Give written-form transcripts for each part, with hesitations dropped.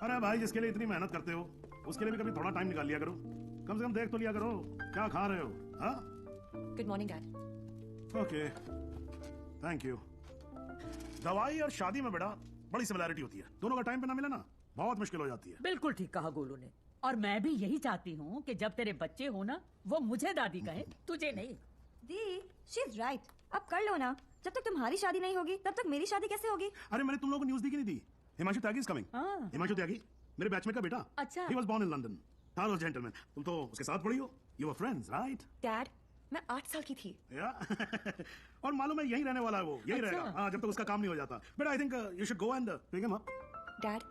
अरे भाई, जिसके लिए इतनी मेहनत करते हो उसके लिए भी कभी थोड़ा टाइम निकाल लिया करो। कम से कम देख तो लिया करो क्या खा रहे हो। हाँ, good morning dad. Okay, thank you. दवाई और शादी में बेटा बड़ी सिमिलैरिटी होती है। दोनों का टाइम पे ना मिले ना बहुत मुश्किल हो जाती है। बिल्कुल ठीक कहा गोलू ने। और मैं भी यही चाहती हूँ कि जब तेरे बच्चे हो ना वो मुझे दादी कहे, तुझे नहीं। दी, शी इज राइट। अब कर लो ना। जब तक तुम्हारी शादी नहीं होगी तब तक मेरी शादी कैसे होगी? अरे मैंने तुम लोगों को न्यूज़ दी कि नहीं दी? हिमांशु त्यागी इज कमिंग। हिमांशु त्यागी मेरे बैचमेट का बेटा। अच्छा। He was born in London. Taros gentleman. तुम तो उसके साथ पढ़ी हो। You were friends, right? Dad, मैं 8 साल की थी। Yeah. और मालूम है यहीं रहने वाला है वो, यहीं रहेगा। हाँ, जब तक उसका काम नहीं हो जाता। But I think you should go and pick him up. Dad,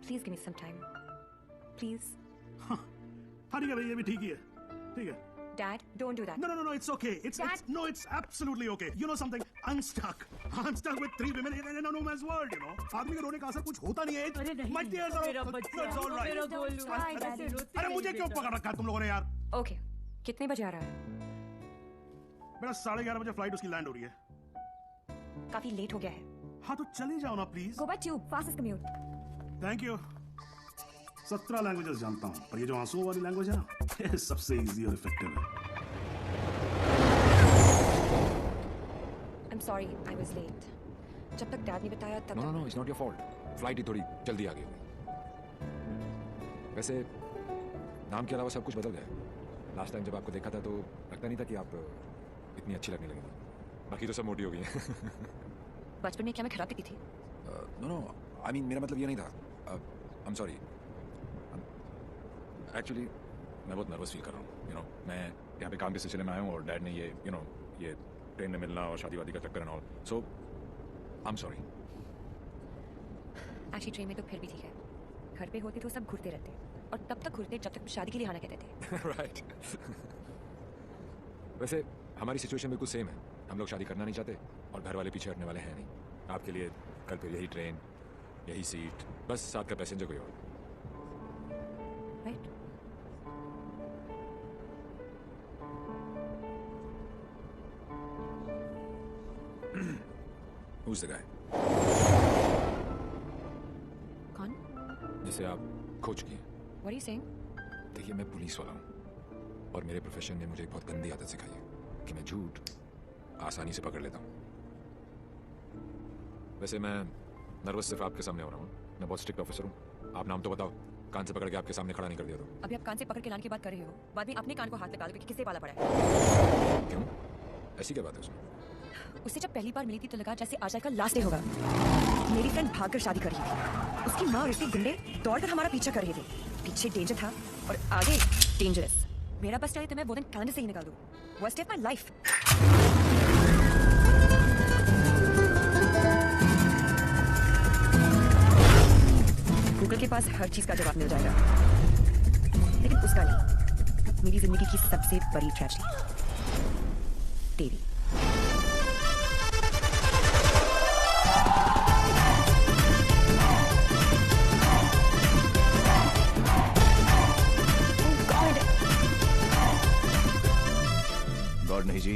please give me some time. Please. हाँ, ठीक है भाई, ये भी ठीक ही है। ठीक है। Dad, don't do that. No, it's okay. It's absolutely okay. You know something? I'm stuck with 3 women in a no man's world, you know. आदमी के रोने का असर कुछ होता नहीं है। अरे नहीं, My tears are मेरा बच्चा, it's all right. मेरा गोलू। ऐसे रोते अरे नहीं मुझे क्यों बेटा। पकड़ रखा है तुम लोगों ने यार? Okay, कितने बजे आ रहा है? मेरा 11:30 बजे फ्लाइट उसकी लैंड हो रही है। काफी लेट हो गया है। हाँ तो चले जाओ ना please. Go by tube, fastest commute. Thank you. 17 languages जानता हूँ, पर ये जो आंसुओं वाली लैंग्वेज है ना, ये सबसे इजी और इफेक्टिव है। I'm sorry, I was late. जब तक डैड ने बताया तब No, it's not your fault. Flight ही थोड़ी जल्दी आ गई होगी। वैसे नाम के अलावा सब कुछ बदल गया है। लास्ट टाइम जब आपको देखा था तो लगता नहीं था कि आप इतनी अच्छी लगने लगी थी। बाकी तो सब मोटी हो गई हैं। बचपन में क्या मैं खराब दिखती थी? No, I mean मेरा मतलब ये नहीं था। I'm sorry. एक्चुअली मैं बहुत नर्वस फील कर रहा हूँ। You know, मैं यहाँ पे काम के सिलसिले में आया हूँ और डैड ने ये ये ट्रेन में मिलना और शादी वादी का चक्कर and all. So I am sorry. Actually train में तो फिर भी ठीक है। घर पे होते तो सब घूरते रहते और तब तक घूरते जब तक शादी के लिए आना कहते थे। राइट। वैसे हमारी सिचुएशन बिल्कुल सेम है। हम लोग शादी करना नहीं चाहते और घर वाले पीछे हटने वाले हैं नहीं। आपके लिए कल फिर यही ट्रेन, यही सीट, बस साथ का पैसेंजर कोई और। राइट। Who's the guy? कौन? जिसे आप खो चुकी हैं। What are you saying? देखिए मैं पुलिस वाला हूँ और मेरे प्रोफेशन ने मुझे एक बहुत गंदी आदत सिखाई है कि मैं झूठ आसानी से पकड़ लेता हूँ। वैसे मैं नर्वस सिर्फ आपके सामने हो रहा हूँ। मैं बहुत स्ट्रिक्ट ऑफिसर हूँ। आप नाम तो बताओ, कान से पकड़ के आपके सामने खड़ा नहीं कर दिया तो। अभी आप कान से पकड़ के लाने की बात कर रहे हो, बाद में अपने कान को हाथ लगा दो कि किससे पाला पड़ा है। क्यों? ऐसी क्या बात है उसमें? उससे जब पहली बार मिली थी तो लगा जैसे आज का लास्ट डे होगा। मेरी फ्रेंड भागकर शादी कर रही थी। उसकी माँ और उसके गुंडे दौड़कर हमारा पीछा कर रहे थे। पीछे डेंजर था और आगे डेंजरस। मेरा बस चले तो मैं वो दिन कैलेंडर से ही निकाल दूं। Worst day of my life. Google के पास हर चीज का जवाब मिल जाएगा, लेकिन उसका नहीं। मेरी जिंदगी की सबसे बड़ी ट्रेजेडी, देवी। गॉड नहीं जी,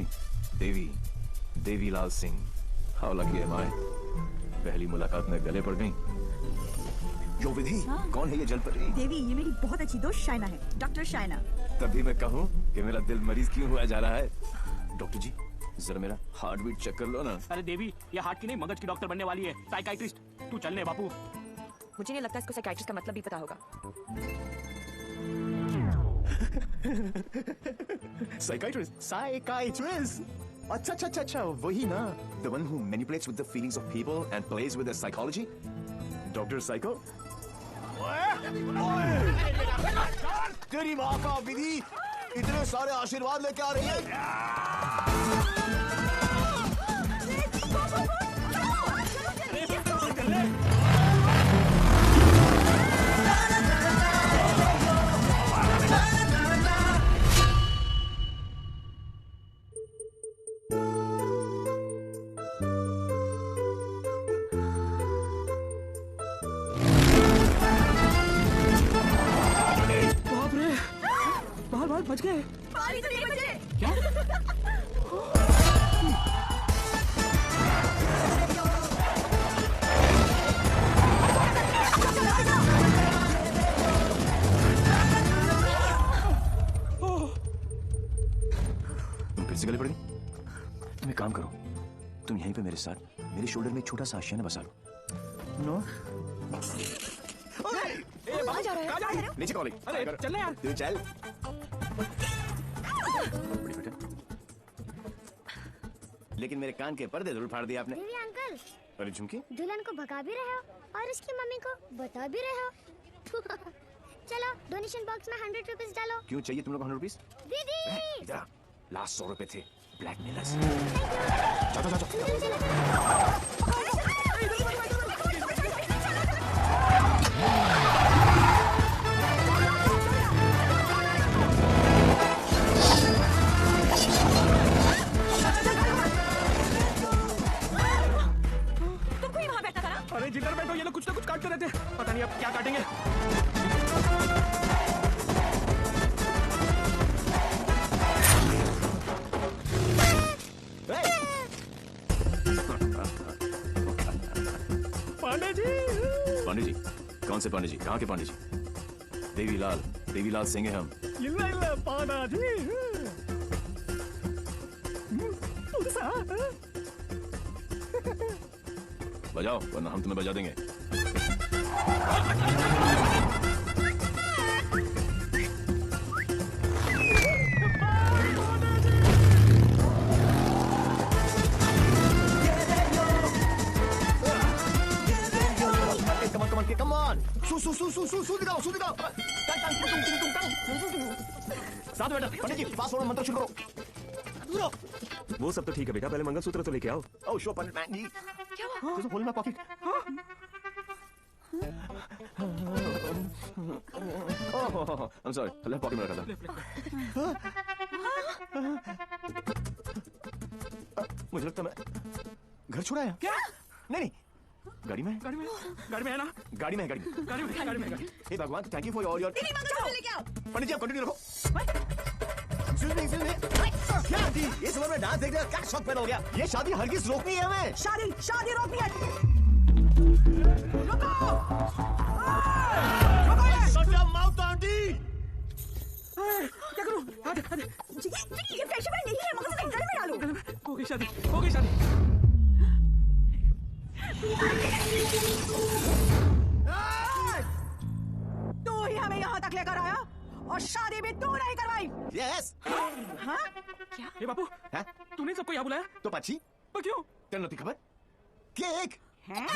देवी Lal Singh. How lucky M आई। पहली मुलाकात में गले पड़ गई। यो विधि, कौन है ये जलपरी? देवी, ये मेरी बहुत अच्छी दोस्त शाइना है, डॉक्टर शाइना। तभी मैं कहूँ कि मेरा दिल मरीज क्यों हुआ जा रहा है। डॉक्टर जी, जरा मेरा हार्ट बीट चेक कर लो ना। अरे देवी, ये हार्ट की नहीं मगज की डॉक्टर बनने वाली है, साइकाइट्रिस्ट। तू चलने बापू। मुझे नहीं लगता इसको साइकाइट्रिस्ट का मतलब भी पता होगा। साइकाइट्रिस्ट। अच्छा, वही ना। The one who manipulates with the feelings of people and plays with their psychology. Doctor psycho. तेरी माँ का विधि इतने सारे आशीर्वाद लेके आ रही है। बच गए। पानी तो नहीं बचे। क्या? फिर से गले पड़ गई? तुम एक काम करो, तुम यहीं पे मेरे साथ मेरे शोल्डर में एक छोटा सा आशियाना बसा लो। नो कहाँ जा रहा है? नीचे कॉलिंग। अरे चल यार। तू चल। बड़ी बेटा। लेकिन मेरे कान के पर्दे जरूर फाड़ दिए आपने। देवी अंकल, अरे झुमकी, दुल्हन को भगा भी रहे हो और उसकी मम्मी को बता भी रहे हो। चलो डोनेशन बॉक्स में 100 रुपीस डालो। क्यों चाहिए तुम लोग 100 रुपीस? दीदी इधर लास्ट 100 रुपए थे ब्लैकमेलर्स। जाओ जाओ तुमको ही वहाँ बैठना था ना? अरे जिधर बैठो ये लोग कुछ ना कुछ काटते रहते हैं, पता नहीं अब क्या काटेंगे। पांडे जी। पांडे जी? कौन से पांडे जी? कहाँ के पांडे जी? देवीलाल सिंह है हम। इल्ला इल्ला पांडा जी। बजाओ वरना हम तुम्हें बजा देंगे। Come on. सू दिखाओ। साथ बैठो। पंडित जी फास्ट फॉरवर्ड मंत्र शुरू करो। वो सब तो ठीक है बेटा, पहले मंगलसूत्र तो लेके आओ। Oh, sure, पंडित मैन जी। क्या हुआ? There's a hole in my pocket. I'm sorry, left pocket में रखा था। मुझे लगता मैं घर छुड़ाया। क्या? नहीं, गाड़ी में है। गाड़ी में है ना? गाड़ी में है। गाड़ी में। हे भगवान, थैंक यू फॉर योर। पंडित जी आप कंटिन्यू रखो। Excuse me. क्या दी? इस उम्र में डांस देखने का क्या शौक पैदा हो गया? ये शादी हरगिज रोकनी है हमें। शादी रोकनी है। Shut your mouth, aunty. क्या करूं? ये फ्रेशर नहीं है, मगर उसे घर में डालो। हो गई शादी। तू ही हमें यहाँ तक लेकर आया और शादी भी तू नहीं करवाई। Yes. हाँ? ए बापू, हाँ? तूने सबको यहाँ बुलाया? तो पाची पर क्यों? तेरे नती खबर? केक। हैं?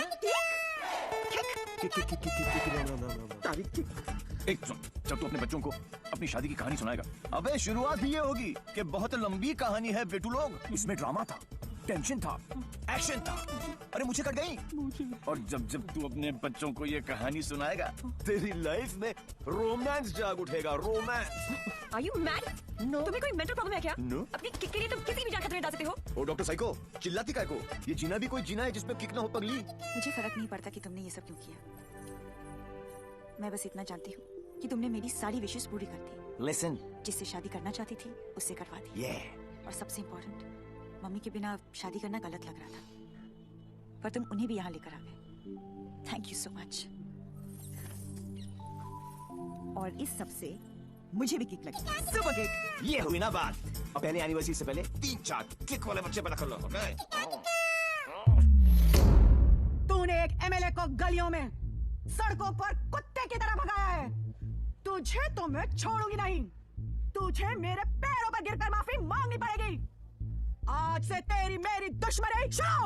जब तू अपने बच्चों को अपनी शादी की कहानी सुनाएगा। अबे शुरुआत ही ये होगी कि बहुत लंबी कहानी है बेटू लोग। इसमें ड्रामा था, टेंशन था, एक्शन था। अरे मुझे कट गई। और जब तू अपने बच्चों को ये कहानी सुनाएगा, तेरी लाइफ में रोमांस जाग उठेगा। रोमांस। Are you mad? तुम्हें कोई मेंटल प्रॉब्लम है क्या? No. अपनी किक के लिए तुम किसी भी जान खतरे में डाल सकते हो। ओ डॉक्टर साइको, चिल्लाती काय को? ये जीना भी कोई जीना है जिसमें किक ना हो पगली। मुझे फर्क नहीं पड़ता कि तुमने ये सब क्यों किया। मैं बस इतना जानती हूँ कि तुमने मेरी सारी विशेष पूरी कर दी। लिसन। जिससे शादी करना चाहती थी उससे करवा दी। Yeah. और सबसे इम्पोर्टेंट, मम्मी के बिना शादी करना गलत लग रहा था, पर तुम उन्हें भी यहाँ लेकर आ गए। Thank you so much. और इस सब से मुझे भी किक लगी। Super kick. ये हुई ना बात। अब पहले एनिवर्सरी से पहले 3-4 किक वाले बच्चे पैदा कर लो। ओके? तूने एक एमएलए को गलियों में सड़कों पर कुत्ते की तरह भगाया है। तुझे तो मैं छोड़ूंगी नहीं। तुझे मेरे पैरों पर गिरकर माफी मांगनी पड़ेगी। आज से तेरी मेरी दुश्मनी शुरू।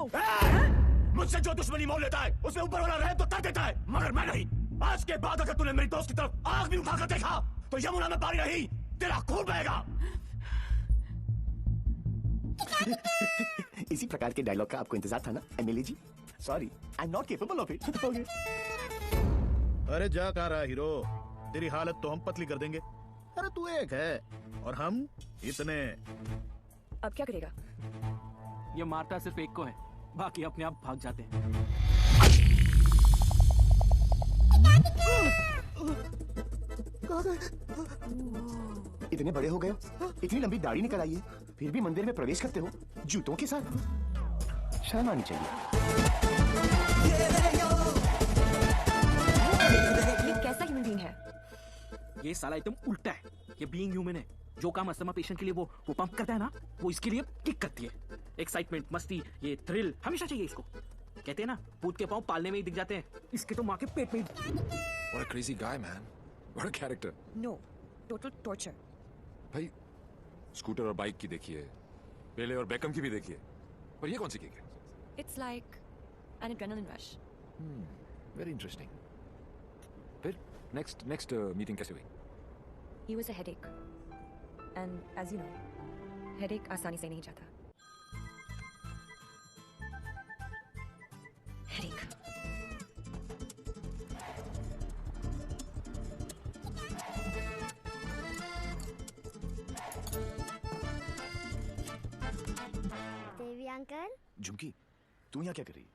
मुझसे जो दुश्मनी मोल लेता है उसमें ऊपर वाला रहम तो कर देता है, मगर मैं नहीं। आज के बाद अगर तूने मेरी दोस्त की तरफ आग भी उठाकर देखा तो यमुना में पानी नहीं, तेरा खून बहेगा। इसी प्रकार के डायलॉग का आपको इंतजार था ना MLA ji? Sorry, I am not capable of it. अरे जा कहाँ रहा हीरो, तेरी हालत तो हम पतली कर देंगे। अरे तू एक है और हम इतने। अब क्या करेगा? ये मारता सिर्फ एक को है, बाकी अपने आप भाग जाते हैं। इतने बड़े हो गए, इतनी लंबी दाढ़ी निकल आई है, फिर भी मंदिर में प्रवेश करते हो जूतों के साथ। शर्म आनी चाहिए। ये कैसा ह्यूमन बीइंग है? ये साला एकदम उल्टा है। ये बीइंग ह्यूमन है, जो काम अस्थमा पेशेंट के लिए वो पंप करता है ना, वो इसके लिए किक करती है। एक्साइटमेंट, मस्ती, ये थ्रिल हमेशा चाहिए इसको। कहते हैं ना, पूत के पांव पालने में ही दिख जाते हैं, इसके तो माँ के पेट में ही। What a crazy guy, man. What a character. No, total torture. भाई स्कूटर और बाइक की देखिए, पेले और बेकम की भी देखिए, पर ये कौन सी किक है? It's like an adrenaline rush. Very interesting. फिर next meeting कैसे हुई? He was a headache. And as you know, headache आसानी से नहीं जाता. Headache. देवी अंकल। झुमकी, तू यहाँ क्या कर रही है?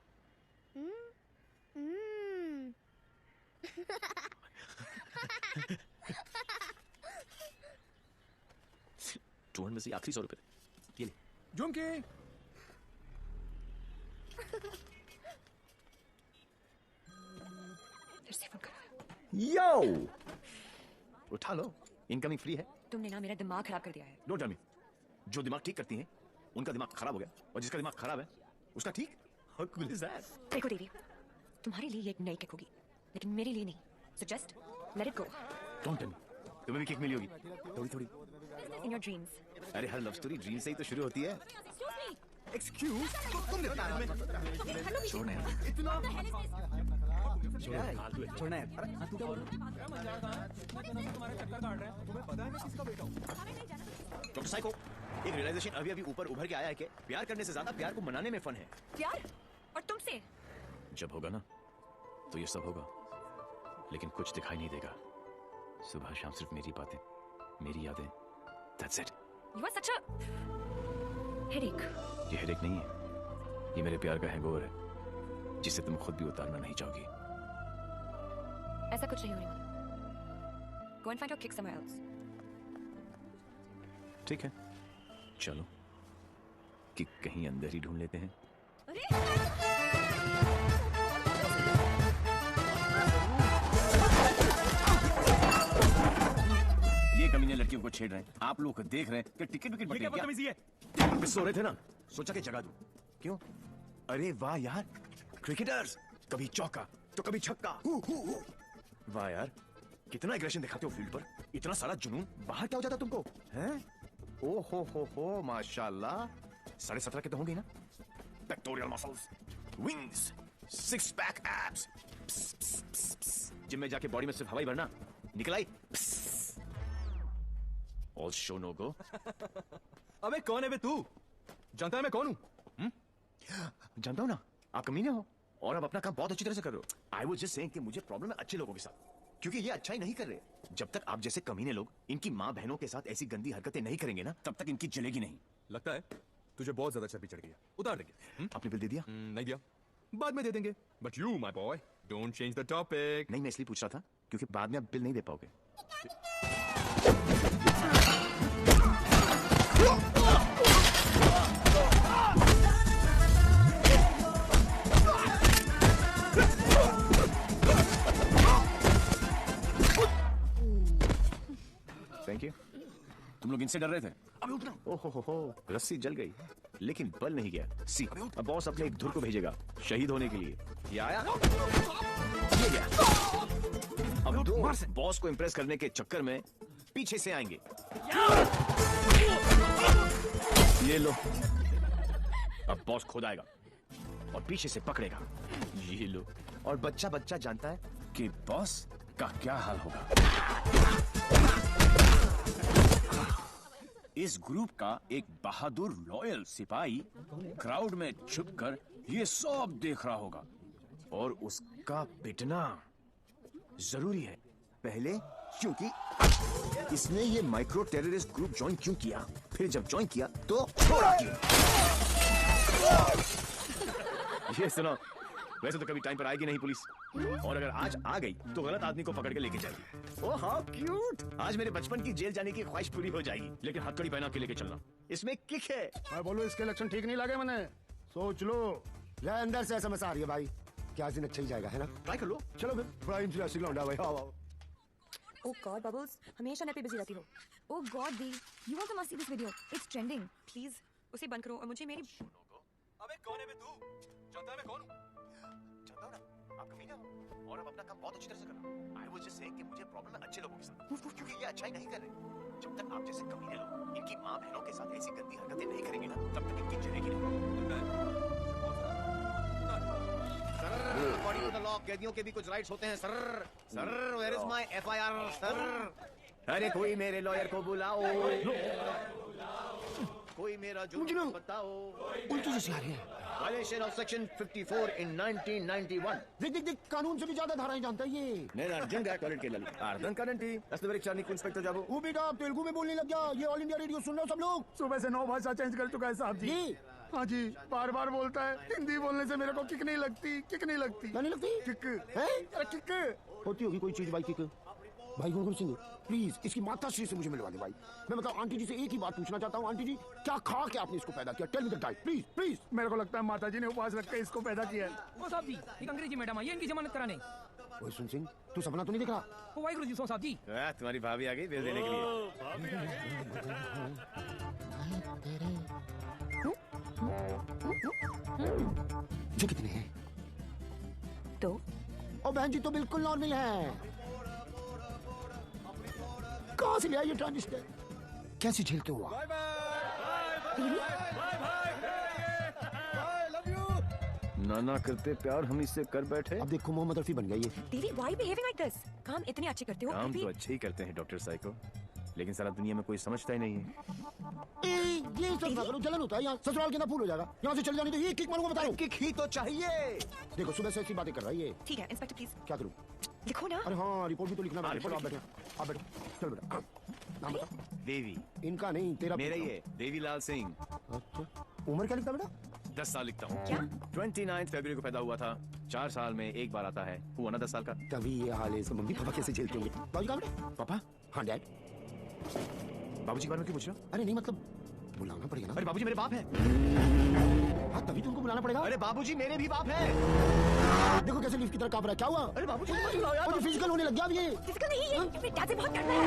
टूर्नामेंट में से आखिरी 100 रुपए ये ले। झुमकी। फिर से फोन करा। यो, उठा लो, इनकमिंग फ्री है। तुमने ना मेरा दिमाग खराब कर दिया है। डोंट टेल मी, जो दिमाग ठीक करती हैं उनका दिमाग खराब हो गया, और जिसका दिमाग खराब है उसका ठीक। How cool is that? देखो देवी, तुम्हारे लिए ये एक नई किक होगी, लेकिन मेरे लिए नहीं। So just let it go. Don't tell me, तुम्हें भी किक मिली होगी थोड़ी थोड़ी। In your dreams. अरे हर लव स्टोरी ड्रीम से ही तो शुरू होती है। एक्सक्यूज, तुम छोड़ना है, छोड़ना है। तू क्या बोल रहा है? डॉक्टर साइको, एक रियलाइजेशन अभी अभी ऊपर उभर के आया है कि प्यार करने से ज्यादा प्यार को मनाने में फन है। प्यार? और तुमसे? जब होगा ना तो ये सब होगा, लेकिन कुछ दिखाई नहीं देगा। सुबह शाम सिर्फ मेरी बातें, मेरी यादें। That's it. You are such a headache. ये हेडेक नहीं है, ये मेरे प्यार का हैंगओवर है, जिसे तुम खुद भी उतारना नहीं चाहोगी। ऐसा कुछ नहीं होने वाला। Go and find your kick somewhere else. ठीक है, चलो कि कहीं अंदर ही ढूंढ लेते हैं। ये कमीने लड़कियों को छेड़ रहे हैं, आप लोग देख रहे हैं कि टिकट विकेट बटे क्या? सो रहे थे ना, सोचा कि जगा दूं। क्यों? अरे वाह यार, क्रिकेटर्स कभी चौका तो कभी छक्का। वाह यार, कितना एग्रेशन दिखाते हो फील्ड पर, इतना सारा जुनून। बाहर क्या हो जाता तुमको, हैं? ओ हो माशाल्लाह। 17.5 के तो होंगे ना? Pectoral muscles, wings, 6 pack abs. Gym में जाके बॉडी में सिर्फ हवाई भरना, निकल आई। ऑल शो नो गो। अबे कौन है बे तू? जानता है मैं कौन हूँ? जानता हूँ ना, आप कमीने हो और आप अपना काम बहुत अच्छी तरह से कर रहे हो। आई वाज जस्ट सेइंग कि मुझे प्रॉब्लम है अच्छे लोगों के साथ, क्योंकि ये अच्छा ही नहीं कर रहे। जब तक आप जैसे कमीने लोग इनकी माँ बहनों के साथ ऐसी गंदी हरकतें नहीं करेंगे ना, तब तक इनकी जलेगी नहीं। लगता है तुझे बहुत ज्यादा चर्बी चढ़ गई है, उतार देंगे। आपने बिल दे दिया? नहीं दिया, बाद में दे देंगे। But you my boy don't change the topic. नहीं, मैं इसलिए पूछ रहा था क्योंकि बाद में आप बिल नहीं दे पाओगे। Thank you. तुम लोग इनसे डर रहे थे? अबे उठना। ओहो, रस्सी जल गई, लेकिन बल नहीं गया। सी, अब बॉस अपने एक धुर को भेजेगा शहीद होने के लिए। ये आया, ये गया। अब दो बॉस को इम्प्रेस करने के चक्कर में पीछे से आएंगे। ये लो, अब बॉस खुद आएगा और पीछे से पकड़ेगा। ये लो, और बच्चा बच्चा जानता है कि बॉस का क्या हाल होगा। इस ग्रुप का एक बहादुर लॉयल सिपाही क्राउड में छुपकर ये सब देख रहा होगा, और उसका पिटना जरूरी है। पहले क्योंकि इसने ये माइक्रो टेररिस्ट ग्रुप ज्वाइन क्यों किया, फिर जब ज्वाइन किया तो छोड़ा क्यों। ये सुनो, वैसे तो कभी टाइम पर आएगी नहीं पुलिस, और अगर आज आ गई तो गलत आदमी को पकड़ के लेके जाएगी। ओह हाउ क्यूट, आज मेरे बचपन की जेल जाने की ख्वाहिश पूरी हो जाएगी, लेकिन हथकड़ी पहना के लेके चलना। इसमें किक है। मैं बोलूं इसके लक्षण ठीक नहीं लगे मैंने, सोच लो। या अंदर से SMS आ रही है भाई, क्या दिन अच्छा ही जाएगा, है ना? ट्राई कर लो। चलो फिर, बड़ा इंटरेस्टिंग लौंडा भाई। आओ आओ। Oh God, Bubbles, हमेशा नेट पे बिजी रहती हो. Oh God, Dee, you also must see this video. It's trending. Please, उसे बंद करो और मुझे मेरी. अबे कौन है बे तू? जानता है मैं कौन हूँ? जानता हूँ ना, आप कमीना हो और आप अपना काम बहुत अच्छी तरह से कर रहे हो. I was just saying कि मुझे प्रॉब्लम है अच्छे लोगों के साथ, क्योंकि ये अच्छाई नहीं कर रहे. जब तक आप जैसे कमीने लोग इनकी माँ बहनों के साथ ऐसी गंदी हरकतें नहीं करेंगे ना, तब तक इनकी जलेगी नहीं. According to the law, कैदियों के भी कुछ राइट्स होते हैं sir. Sir, where is my FIR sir? अरे कोई मेरे लॉयर को बुलाओ. कोई मेरा जुर्म बताओ. उल्टी जैसी आ रही है. Violation of Section 54 in 1991. देख कानून से भी ज्यादा धाराएं जानता है ये. నేను అర్జున్గా క్వాలిటీ వెళ్ళాలి. అర్థం కాదండి. దస్తవరీక్ష నీకు ఇన్స్పెక్టర్ జాబు. वो बेटा आप तेलुगु में बोलने लग गया. ये ऑल इंडिया रेडियो सुन रहे हो सब लोग. सुबह से 9 भाषा चेंज कर चुका है साहब जी. हाँ जी, बार बार बोलता है. हिंदी बोलने से मेरे को किक नहीं लगती. क्या नहीं लगती? किक. अरे किक होती होगी कोई चीज भाई. किक भाई गुनगुन सिंह प्लीज इसकी माता श्री से मुझे मिलवा दे भाई. मैं मतलब आंटी जी से एक ही बात पूछना चाहता हूँ. आंटी जी क्या खा के आपने इसको पैदा किया? Tell me the diet please please. मेरे को लगता है माता जी ने उपवास रख के इसको पैदा किया है. ओ साहब जी, एक अंग्रेजी मैडम आई है इनकी जमानत कराने. ओए सुन सिंह तू सपना तो नहीं देख रहा? ओ वाहिगुरु जी साहब जी. तुम्हारी भाभी आ गई बिल देने के लिए. ये कितने हैं? तो ओ बहन जी तो बिल्कुल नॉर्मल है. कहाँ से लिया ये ट्रांजिस्टर? कैसे झेलते हो आप? नाना करते प्यार हम इससे कर बैठे. अब देखो मोहम्मद रफी बन गई है. देवी, why behaving like this? काम इतने अच्छे करते हो. काम अभी तो अच्छे ही करते हैं डॉक्टर साइको, लेकिन सारा दुनिया में कोई समझता ही नहीं है. ये सब ना करो, जलन होता है यहाँ. ससुराल के ना फूल हो जाएगा. यहाँ से चल जाने तो ये किक मारूंगा बता रहा हूँ. किक ही तो चाहिए. देखो सुबह से ऐसी बातें कर रहा है ये. ठीक है इंस्पेक्टर प्लीज. क्या करूँ? लिखो ना. अरे हाँ रिपोर्ट भी तो लिखना है. रिपोर्ट आप बैठो. चल बेटा नाम बता. देवी. इनका नहीं तेरा. मेरा ही है, देवीलाल सिंह. अच्छा उम्र क्या लिखता बेटा? 10 साल लिखता हूँ. क्या? 29 फरवरी को पैदा हुआ था. 4 साल में एक बार आता है. हुआ ना 10 साल का. तभी ये हाल है. सब मम्मी पापा कैसे झेलते होंगे? बाबूजी कहाँ बेटा? पापा. हाँ डैड. बाबूजी के बारे में क्यों पूछ रहे हो? अरे नहीं मतलब बुलाना पड़ेगा ना. अरे बाबूजी मेरे बाप है. हाँ तभी तुमको बुलाना पड़ेगा. अरे बाबूजी मेरे भी बाप है. देखो कैसे लीफ की तरह कांप रहा है. क्या हुआ? अरे बाबूजी मत बुलाओ यार. फिजिकल होने लग गया अब ये. फिजिकल नहीं है. अपने डैड से बहुत करता है.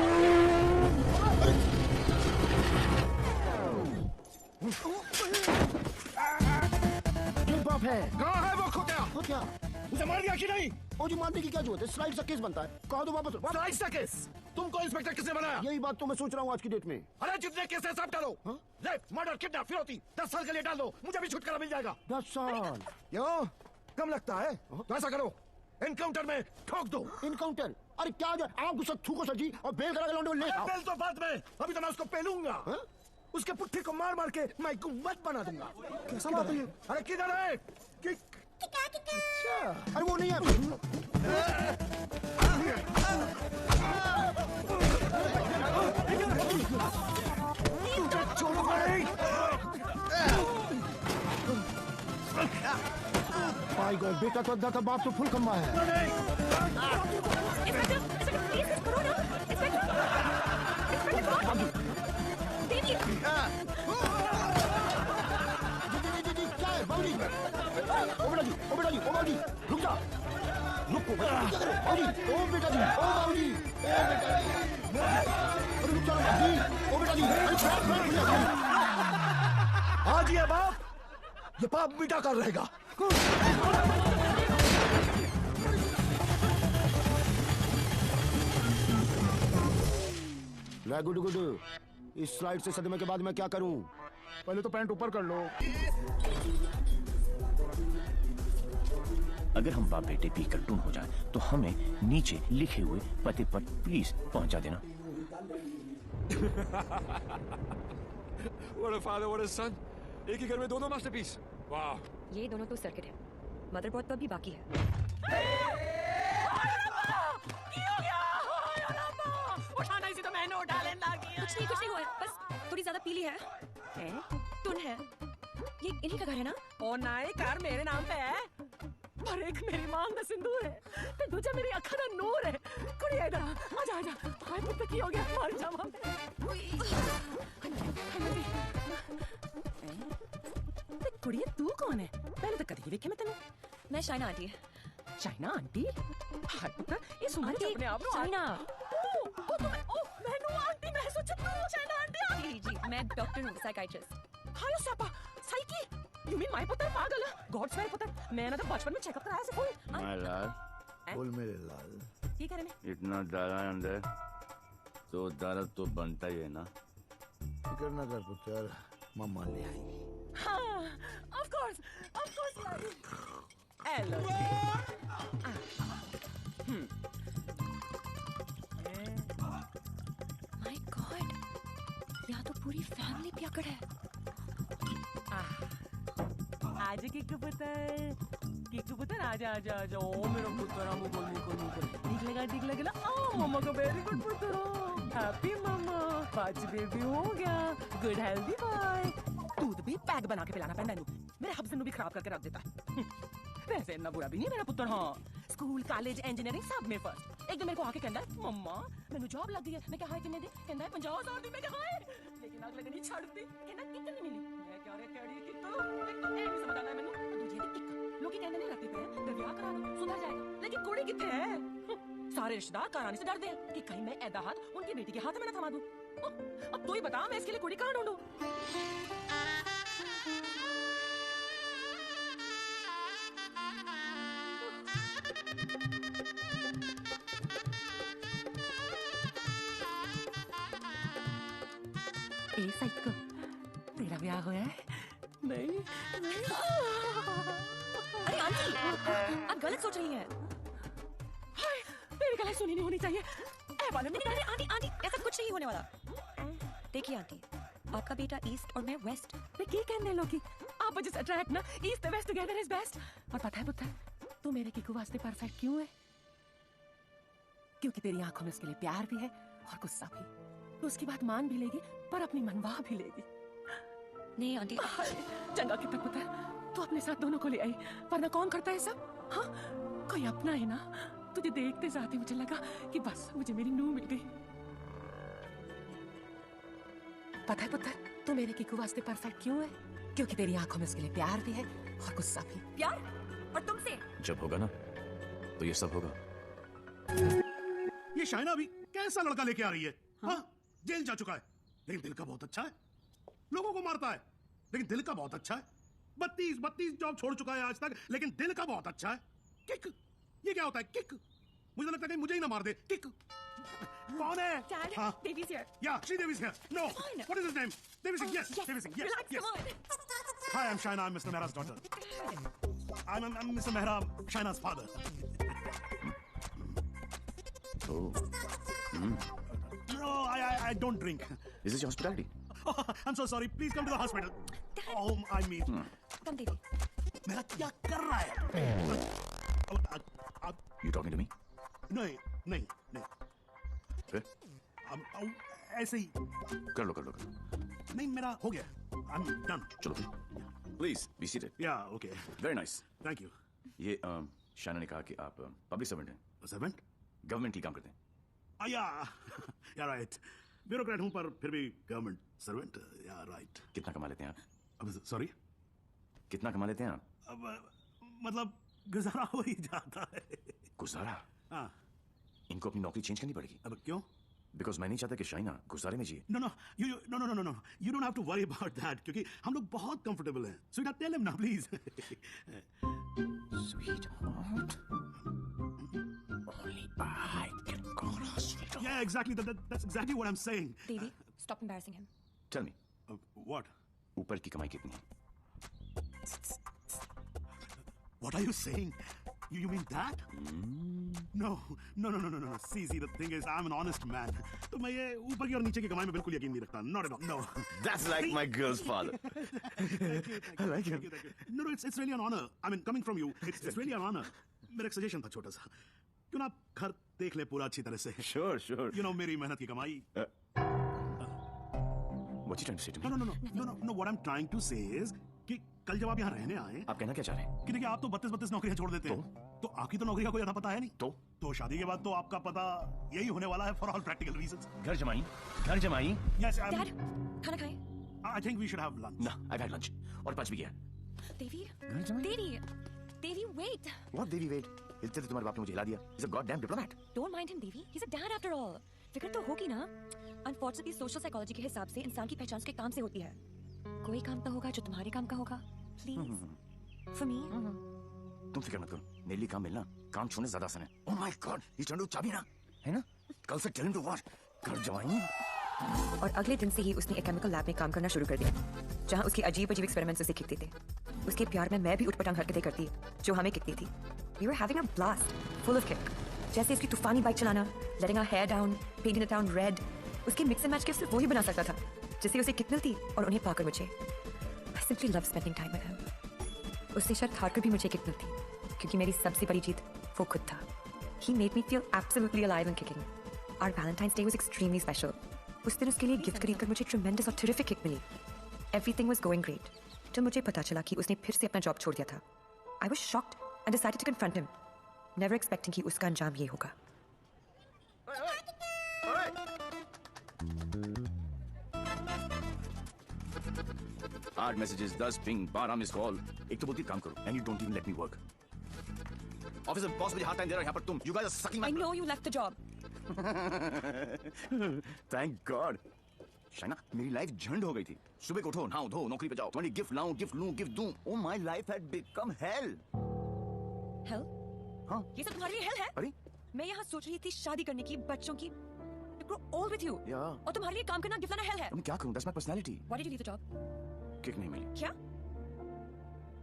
ये बाप है. कहाँ है वो खोटिया? तो क्या उसे मार दिया कि नहीं? और जो मारने की क्या जरूरत है? स्लाइड सा केस बनता है. कहा दो वापस. स्लाइड सा केस? तुमको इंस्पेक्टर किसने बनाया? यही बात तो मैं सोच रहा हूँ आज की डेट में. अरे जितने केस है सब डालो. रेप, मर्डर, किडनैप, फिरौती 10 साल के लिए डाल दो. मुझे भी छुटकारा मिल जाएगा. 10 साल क्यों? कम लगता है? तो ऐसा करो, एनकाउंटर में ठोक दो. इनकाउंटर? अरे क्या आप गुस्सा थूको सर जी और बेल करा के लौंडे को ले आओ. बेल तो बाद में. अभी तो मैं उसको पेलूंगा. उसके पुट्ठी को मार मार के मैं गुम्बद बना दूंगा. कैसा बात है? अरे किधर है? अच्छा अरे वो नहीं है. छोड़ो भाई. माय गॉड बेटा तो अद्धा का बाप तो फुल खम्बा है. ओ बेटा जी रुक जा. रुको बाबूजी. ओ बेटा जी. ओ बाबूजी. अरे रुक जाओ बाबूजी. ओ बेटा जी. आज ये बाप ये पाप मिटा कर रहेगा. Good good. इस स्लाइड से सदमे के बाद मैं क्या करूं? पहले तो पैंट ऊपर कर लो. अगर हम बाप बेटे भी कार्टून हो जाए तो हमें नीचे लिखे हुए पते पर प्लीज पहुंचा देना. What a father, what a son. एक ही घर में दोनों मास्टरपीस. वाह. ये दोनों तो सर्किट है. मदरबोर्ड तो अभी बाकी है. उठाना इसे तो मैंने उठा लेना किया. कुछ नहीं हुआ. बस थोड़ी ज्यादा पीली है. टुन है. ये इन्हीं का घर है ना? ओ नाई कार मेरे नाम पे है. पर एक मेरी मांग दा सिंदूर है. ते दूजा मेरी अखा दा नूर है. कुड़ी इधर आजा. हाय पुत्त की हो गया? मर जावा. ते कुड़ी तू कौन है? पहले तो कदी देखे मैं तेनू. मैं शाइना आंटी. China aunty? हाय पुत्त ये सुन आंटी अपने आप शाइना. मैं डॉक्टर हूँ, साइकाइट्रिस्ट। हायो Sapa psyche you mean my पुत्र पागल गॉड्स मेरे पुत्र मैं ना तो बचपन में चेकअप कराया से फुल माय लाल बोल मेरे लाल ये करे ने इतना डाला अंदर तो दर्द तो बनता ही है ना फिक्र ना कर पुत्र मम्मा ले आएंगी हाँ of course hello my God, यहाँ तो पूरी फैमिली पियकड़ है। आज किक्कू पुत्र आजा आजा आजा ओ मेरा पुत्र मुकुल ठीक लगा ओ मम्मा का वेरी गुड पुत्र हैप्पी मम्मा 5 बेबी हो गया गुड हेल्दी बॉय दूध भी पैक बना के पिलाना पैंदा मेरे हस्बैंड भी खराब करके रख देता वैसे इतना बुरा भी नहीं मेरा पुत्र हाँ स्कूल कॉलेज इंजीनियरिंग सब में फर्स्ट एक दिन मेरे को आके कहता है मम्मा मैंने जॉब लग गई है मैं क्या हाय कितने दे कहता है 50,000 दी मैं क्या हाय लेकिन अगले दिन ही छड़ दी कहना कितनी नहीं मिली मैं क्या रे केड़ी की तो एक तो ए नहीं समझ आता मैंने दूसरी दी किक लोग ही कहने नहीं रहते पे तो ब्याह करा दो सुधर जाएगा लेकिन कुड़ी किथे है सारे रिश्तेदार कराने से डरते हैं कि कहीं मैं ऐदा हाथ उनकी बेटी के हाथ में न थमा दूं अब तू ही बता मैं इसके लिए कुड़ी कहां ढूंढूं ए साइको तेरा ब्याह हुआ है नहीं अरे आंटी, आप गलत सोच रही हैं। हाय मेरी गलत सुनी नहीं होनी चाहिए ए वाले मेरी अरे आंटी आंटी, ऐसा कुछ नहीं होने वाला। देखिए आंटी, आपका बेटा ईस्ट और मैं वेस्ट। मैं क्या कहने लोगी आप जस्ट अट्रैक्ट ना east and west together is best और पता है पुत्र तू मेरे किकू वास्ते परफेक्ट क्यों है क्योंकि तेरी आंखों में उसके लिए प्यार भी है और गुस्सा भी तो उसकी बात मान भी लेगी पर अपनी मनवा भी लेगी नहीं आंटी चंगा कितना पुत्र तू अपने साथ दोनों को ले आई वरना कौन करता है सब हाँ कोई अपना है ना तुझे देखते जाते मुझे लगा कि बस मुझे मेरी नूह मिल गई पता है पुत्र तू मेरे किकू वास्ते परफेक्ट क्यों है क्योंकि तेरी आंखों में उसके लिए प्यार भी है और गुस्सा भी प्यार और तुमसे जब होगा ना तो ये सब होगा ये शाइना अभी कैसा लड़का लेके आ रही है हाँ जेल जा चुका है लेकिन दिल का बहुत अच्छा है लोगों को मारता है लेकिन दिल का बहुत अच्छा है 32 जॉब छोड़ चुका है आज तक लेकिन दिल का बहुत अच्छा है किक ये क्या होता है किक मुझे लगता है कि मुझे ही ना मार दे किक कौन है Dad, हाँ Devi's here. Yeah, Devi's here. No. Fine. What is his name? Devi Singh. Yes. Devi Singh. Yes. Relax, Yes. come on. Hi, I'm Shaina. I'm Mr. Mehra's daughter. I'm Mr. Mehra, Shaina's father. Oh. No, I don't drink. Is this your hospitality? Oh, I'm so sorry. Please come to the hospital. Oh, I mean. कम देवी। मेरा क्या कर रहा है? You talking to me? नहीं. फिर? ऐसे ही. कर लो. नहीं मेरा हो गया. I'm done. चलो Please be seated. Yeah, okay. Very nice. Thank you. ये शाना ने कहा कि आप पब्लिक सर्वेंट हैं. Servant? गवर्नमेंट की काम करते हैं. Yeah, right. ब्यूरोक्रेट हूँ पर फिर भी गवर्नमेंट सर्वेंट. Yeah, right. कितना कमा लेते हैं आप? Sorry? कितना कमा लेते हैं आप? मतलब गुजारा हो ही जाता है. गुजारा? हाँ. इनको अपनी नौकरी चेंज करनी पड़ेगी. अब क्यों? Because मैं नहीं चाहता कि शाइना गुजारे में जिए. No. You don't have to worry about that क्योंकि हम लोग बहुत comfortable हैं. Sweetheart, tell him now, please. Sweetheart. Only I can call her sweetheart. Yeah, exactly. That's exactly what I'm saying. Devi, stop embarrassing him. Tell me. What? ऊपर की कमाई कितनी है? What are you saying? You mean that? No. See, the thing is, I'm an honest man. तो मैं ये ऊपर की और नीचे की कमाई में बिल्कुल यकीन नहीं रखता. Not at all. No. That's like my girl's father. I like him. No, it's really an honor. I mean, coming from you, it's really an honor. मेरा एक सजेशन था छोटा सा. क्यों ना आप घर देख ले पूरा अच्छी तरह से. Sure. You know, मेरी मेहनत की कमाई. What you trying to say to me? No. What I'm trying to say is कि कल जब आप यहाँ रहने आए आप कहना क्या चाह रहे हैं? कि देखिए आप तो 32 नौकरियां छोड़ देते हैं तो आपकी तो नौकरी का कोई अता पता है नहीं तो शादी के बाद तो आपका पता यही होने वाला है फॉर ऑल प्रैक्टिकल रीजंस. घर जमाई. Yes, Dad, खाना खाएं? I think we should have lunch. No, I've had lunch. और पच भी गया. देवी, wait. What Devi, wait? इतने तो तुम्हारे बाप ने मुझे हिला दिया. He's a goddamn diplomat. Don't mind him, Devi. He's a dad after all. फिक्र तो होगी ना। अनफॉर्चुनेटली सोशल साइकोलॉजी के हिसाब से इंसान की पहचान उसके काम से होती है। कोई काम तो होगा जो तुम्हारे काम का होगा। Please for me. तुम फिक्र मत करो, मेरे लिए काम मिलना काम छोड़ने ज्यादा आसान है। ओह माय गॉड, ये चंडू चाबी ना है ना, कल से टेल हिम टू वॉच कर जवानी। और अगले दिन से ही उसने एक केमिकल लैब में काम करना शुरू कर दिया, जहां उसकी अजीब अजीब एक्सपेरिमेंट्स उसे किकते थे। उसके प्यार में मैं भी उठपटांग हरकतें करती जो हमें किकती थी। We were having a blast, full of kick. जैसे उसकी तूफानी बाइक चलाना, letting her hair down, painting the town red. उसके मिक्स एंड मैच के सिर्फ वो ही बना सकता था, जिससे उसे किक मिलती और उन्हें पाकर मुझे। I simply love spending time with him. उससे शर्त हारकर भी मुझे किक मिलती, क्योंकि मेरी सबसे बड़ी जीत वो खुद था। He made me feel absolutely alive and kicking. Our Valentine's Day was extremely special. उस दिन उसके लिए गिफ्ट खरीदकर मुझे tremendous और terrific kick milli. Everything was going great. जब मुझे पता चला कि उसने फिर से अपना जॉब छोड़ दिया था, I was shocked and decided to confront him, never expecting कि उसका अंजाम ये होगा। आठ मैसेजेस, 10 पिंग, 12 मिस कॉल। एक तो बोलती काम करो and you don't even let me work. Office में बॉस मुझे हार्ड टाइम दे रहा है, यहाँ पर तुम you guys are sucking my... I know you left the job. Thank God. Shaina, मेरी लाइफ झंड हो गई थी। सुबह को उठो, नहाओ धो, नौकरी पे जाओ, तुम्हारी गिफ्ट लाऊं, गिफ्ट लूं, गिफ्ट दूं। Oh my life had become hell. Hell? हाँ? ये सब तुम्हारे लिए hell है? अरे? मैं यहाँ सोच रही थी शादी करने की, बच्चों की, to grow old with you. Yeah. और तुम्हारे लिए काम करना, गिफ्ट लाना hell है। तुम क्या करूं? That's my personality. Why did you leave the job? Kick नहीं मिली। क्या?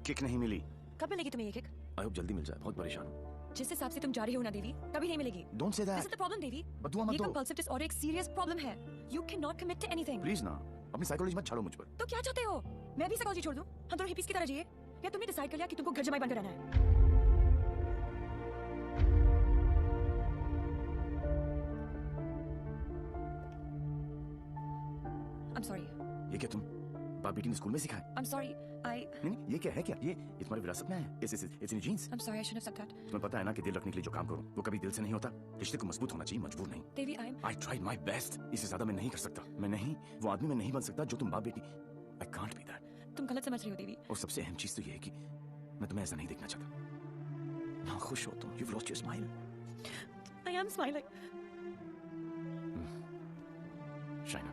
किक नहीं मिली। कब मिलेगी तुम्हें ये किक? I hope जल्दी मिल जाए, बहुत परेशान हूं। जिस हिसाब से तुम जा रही हो ना देवी, कभी नहीं मिलेगी। Don't say that. This is the problem, Devi. but दुआ मत ये दो। compulsive disorder एक serious problem है। You cannot commit to anything. Please ना, अपनी साइकोलॉजी मत छाड़ो मुझ पर। तो क्या चाहते हो? मैं भी साइकोलॉजी छोड़ दूं? हम दोनों हिप्पीज की तरह जिए? या तुमने डिसाइड कर लिया कि तुमको घर जमाई बनकर रहना है? I'm sorry. ये क्या तुम बाप बेटी ने स्कूल में सिखाया? I'm sorry. नहीं, ये क्या है क्या? ये तुम्हारी विरासत में है। It's in your genes. I'm sorry. I shouldn't have said that. तुम्हें पता है ना कि दिल रखने के लिए जो काम करो वो कभी दिल से नहीं होता। रिश्ते को मजबूत होना चाहिए, मजबूर नहीं। देवी, I tried my best. इससे ज्यादा मैं नहीं कर सकता। मैं नहीं, वो आदमी मैं नहीं बन सकता जो तुम बाप बेटी। I can't be that. तुम गलत समझ रही हो देवी। और सबसे अहम चीज तो ये है कि मैं तुम्हें ऐसा नहीं देखना चाहता। ना खुश हो तुम। You've lost your smile. I am smiling. Shaina,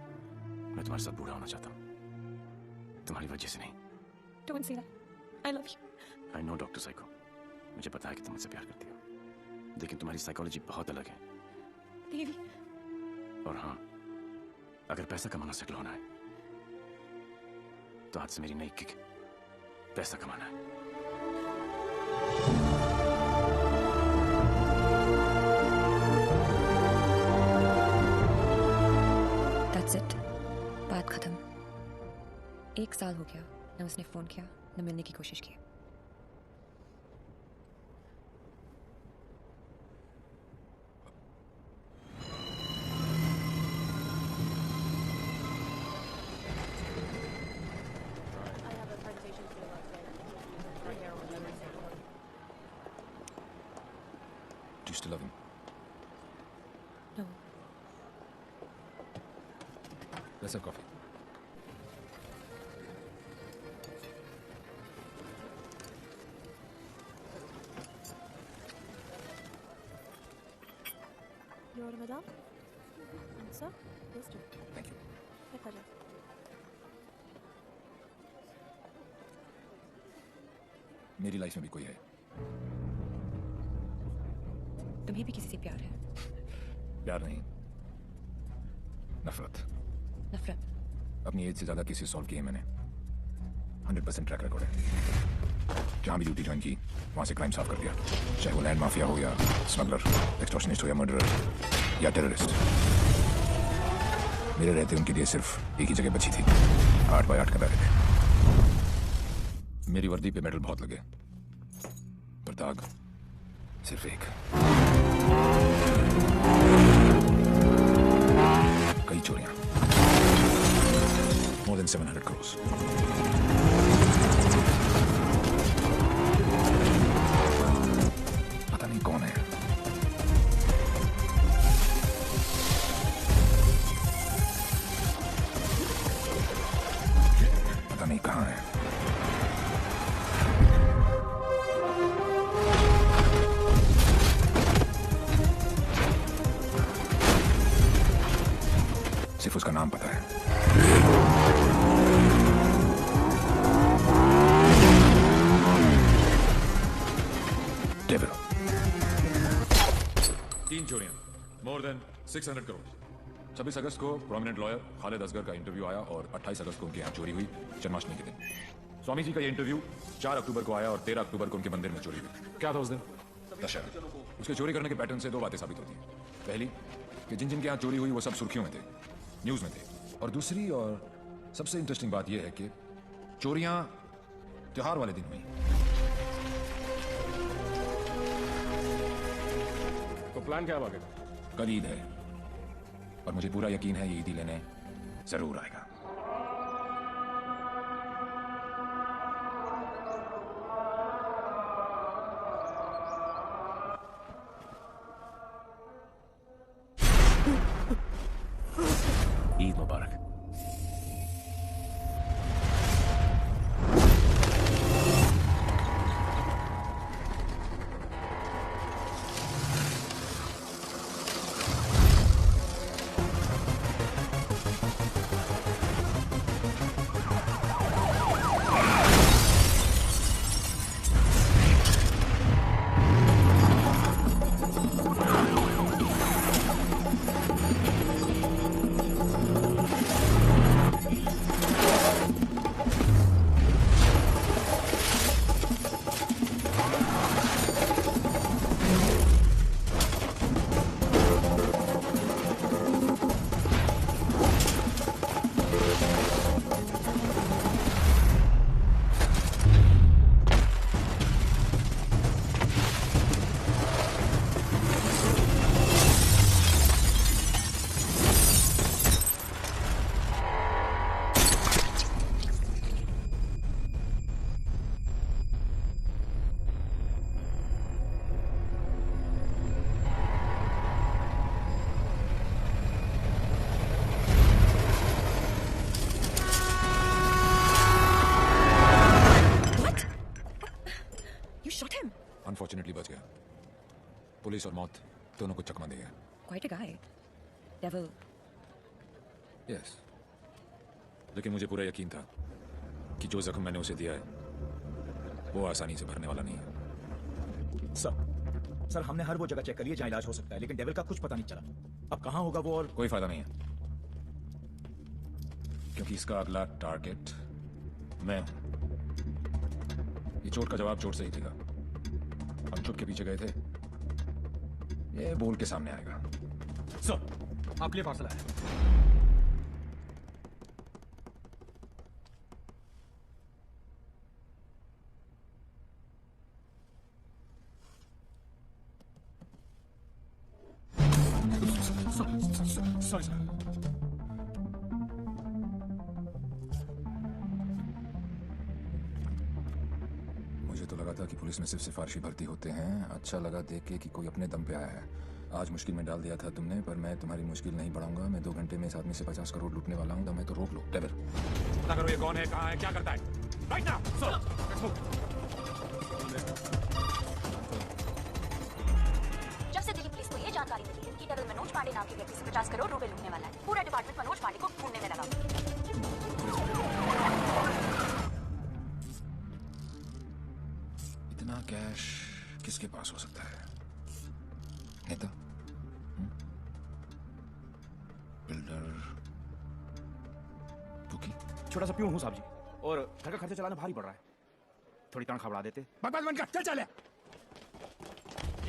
मैं तुम्हारे साथ बूढ़ा होना चाहता हूँ, तुम्हारी वजह से नहीं। Don't say that. I love you. I know doctor psycho, मुझे पता है कि तुम मुझसे प्यार करती हो, लेकिन तुम्हारी साइकोलॉजी बहुत अलग है। देवी। और हाँ, अगर पैसा कमाना सेटल होना है तो आज से मेरी नई किक पैसा कमाना है। That's it. बात खत्म। 1 साल हो गया, न उसने फोन किया, न मिलने की कोशिश की। Do you still love him? No. Let's have coffee. Your madam? Sir? Yes, sir. Thank you. मेरी लाइफ में भी कोई है। तुम्हें भी किसी से प्यार है? प्यार नहीं, नफरत। नफरत? अपनी एज से ज्यादा केसेस सॉल्व किए मैंने। 100% ट्रैक रिकॉर्ड है। जहां भी ड्यूटी ज्वाइन की वहां से क्राइम सॉल्व कर दिया, चाहे वो लैंड माफिया हो या स्मगलर, एक्सटॉर्शनिस्ट हो या मर्डरर या टेररिस्ट। मेरे रहते उनके लिए सिर्फ एक ही जगह बची थी, 8 बाय 8 का बैरक। मेरी वर्दी पे मेडल बहुत लगे, पर दाग सिर्फ एक। कई चोरियां, more than 700 crores। पता नहीं कौन है, पता नहीं कहां है। More than 600 crore. 26 अगस्त को प्रोमिनेंट लॉयर खालिद असगर का इंटरव्यू आया और 28 अगस्त को उनके यहाँ चोरी हुई जन्माष्टमी के दिन। स्वामी जी का ये इंटरव्यू 4 अक्टूबर को आया और 13 अक्टूबर को उनके मंदिर में चोरी हुई। क्या था उस दिन? दशहरा। उसके चोरी करने के पैटर्न से 2 बातें साबित होती हैं। पहली कि जिन जिनके यहाँ चोरी हुई वो सब सुर्खियों में थे, न्यूज में थे। और दूसरी और सबसे इंटरेस्टिंग बात यह है कि चोरियां त्योहार वाले दिन हुई। तो प्लान क्या है आगे? कल ईद है और मुझे पूरा यकीन है ये ईदी लेने जरूर आएगा। ईद मुबारक। अनफॉर्चुनेटली बच गया। पुलिस और मौत दोनों को चकमा दे गया। Quite a guy. Devil. Yes, लेकिन मुझे पूरा यकीन था कि जो जख्म मैंने उसे दिया है वो आसानी से भरने वाला नहीं है। सर हमने हर वो जगह चेक करी है जहां इलाज हो सकता है, लेकिन डेविल का कुछ पता नहीं चला। अब कहां होगा वो? और कोई फायदा नहीं है, क्योंकि इसका अगला टारगेट मैं हूं। ये चोट का जवाब चोट से ही देगा। हम चुप के पीछे गए थे, ये बोल के सामने आएगा। सर आपके लिए फासला है। Sorry sir. मुझे तो लगा था कि पुलिस में सिर्फ सिफारिशी भर्ती होते हैं। अच्छा लगा देख के कि कोई अपने दम पे आया है। आज मुश्किल में डाल दिया था तुमने, पर मैं तुम्हारी मुश्किल नहीं बढ़ाऊंगा। मैं 2 घंटे में इस आदमी से 50 करोड़ लूटने वाला हूँ। मैं तो रोक लो डेविल। पता करो ये कौन है, कहाँ है, क्या करता है। Right now sir. जब से दिल्ली पुलिस को ये जानकारी मिली है कि डेविल मनोज पांडे नाम के व्यक्ति से 50 करोड़ रुपए लूटने वाला है, पूरा डिपार्टमेंट मनोज पांडे को ढूंढने में लगा। इतना कैश किसके पास हो सकता है? नेता, बिल्डर, बुकी। छोटा सा प्यून हूँ साहब जी, और घर का खर्चा चलाना भारी पड़ रहा है। थोड़ी तनख्वाह बढ़ा देते। बकवास बंद कर, चल चल।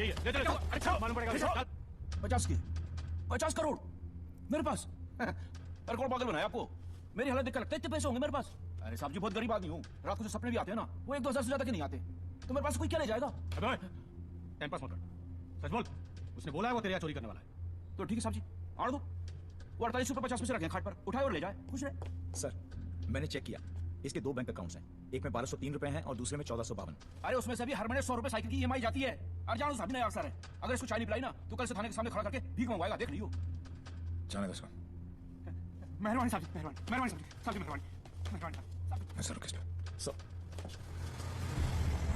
ये अच्छा मालूम पड़ेगा। 50 करोड़ मेरे पास। अरे कौन पागल बनाया आपको? मेरी हालत देखकर लगता है इतने पैसे होंगे मेरे पास। अरे साहब जी बहुत गरीब आदमी हूँ। रात को जो सपने भी आते हैं ना, वो 1-2 हज़ार से ज्यादा के नहीं आते। तो मेरे पास कोई क्या ले जाएगा? टाइम पास मत कर, सच बोल। उसने बोला है वो तेरे यहाँ चोरी करने वाला है। तो ठीक है साहब जी, आड़ दो। वो 48 रुपये 50 पैसे रखें खाट पर, उठाए और ले जाए, खुश रहे। सर मैंने चेक किया, इसके 2 बैंक अकाउंट्स हैं। एक में 1203 रुपए हैं और दूसरे में 1452। अरे उसमें से भी हर महीने 100 रुपए साइकिल की EMI जाती है। और जानो साहब नया अवसर है, अगर इसको चाय नहीं पिलाई ना तो कल से थाने के सामने खड़ा करके भीख मंगवाएगा, देख लियो। जाने दो इसको। मेहरबानी साहब जी, मेहरबानी साहब जी, मेहरबानी। मैं सर किस पे? सर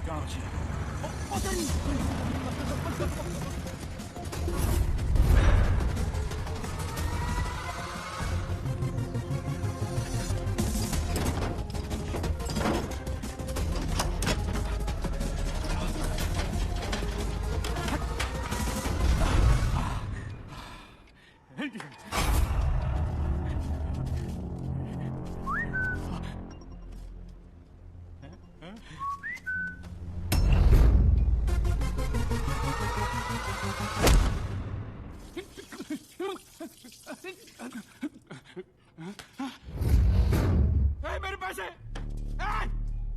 क्या चाहिए? मेरे पैसे!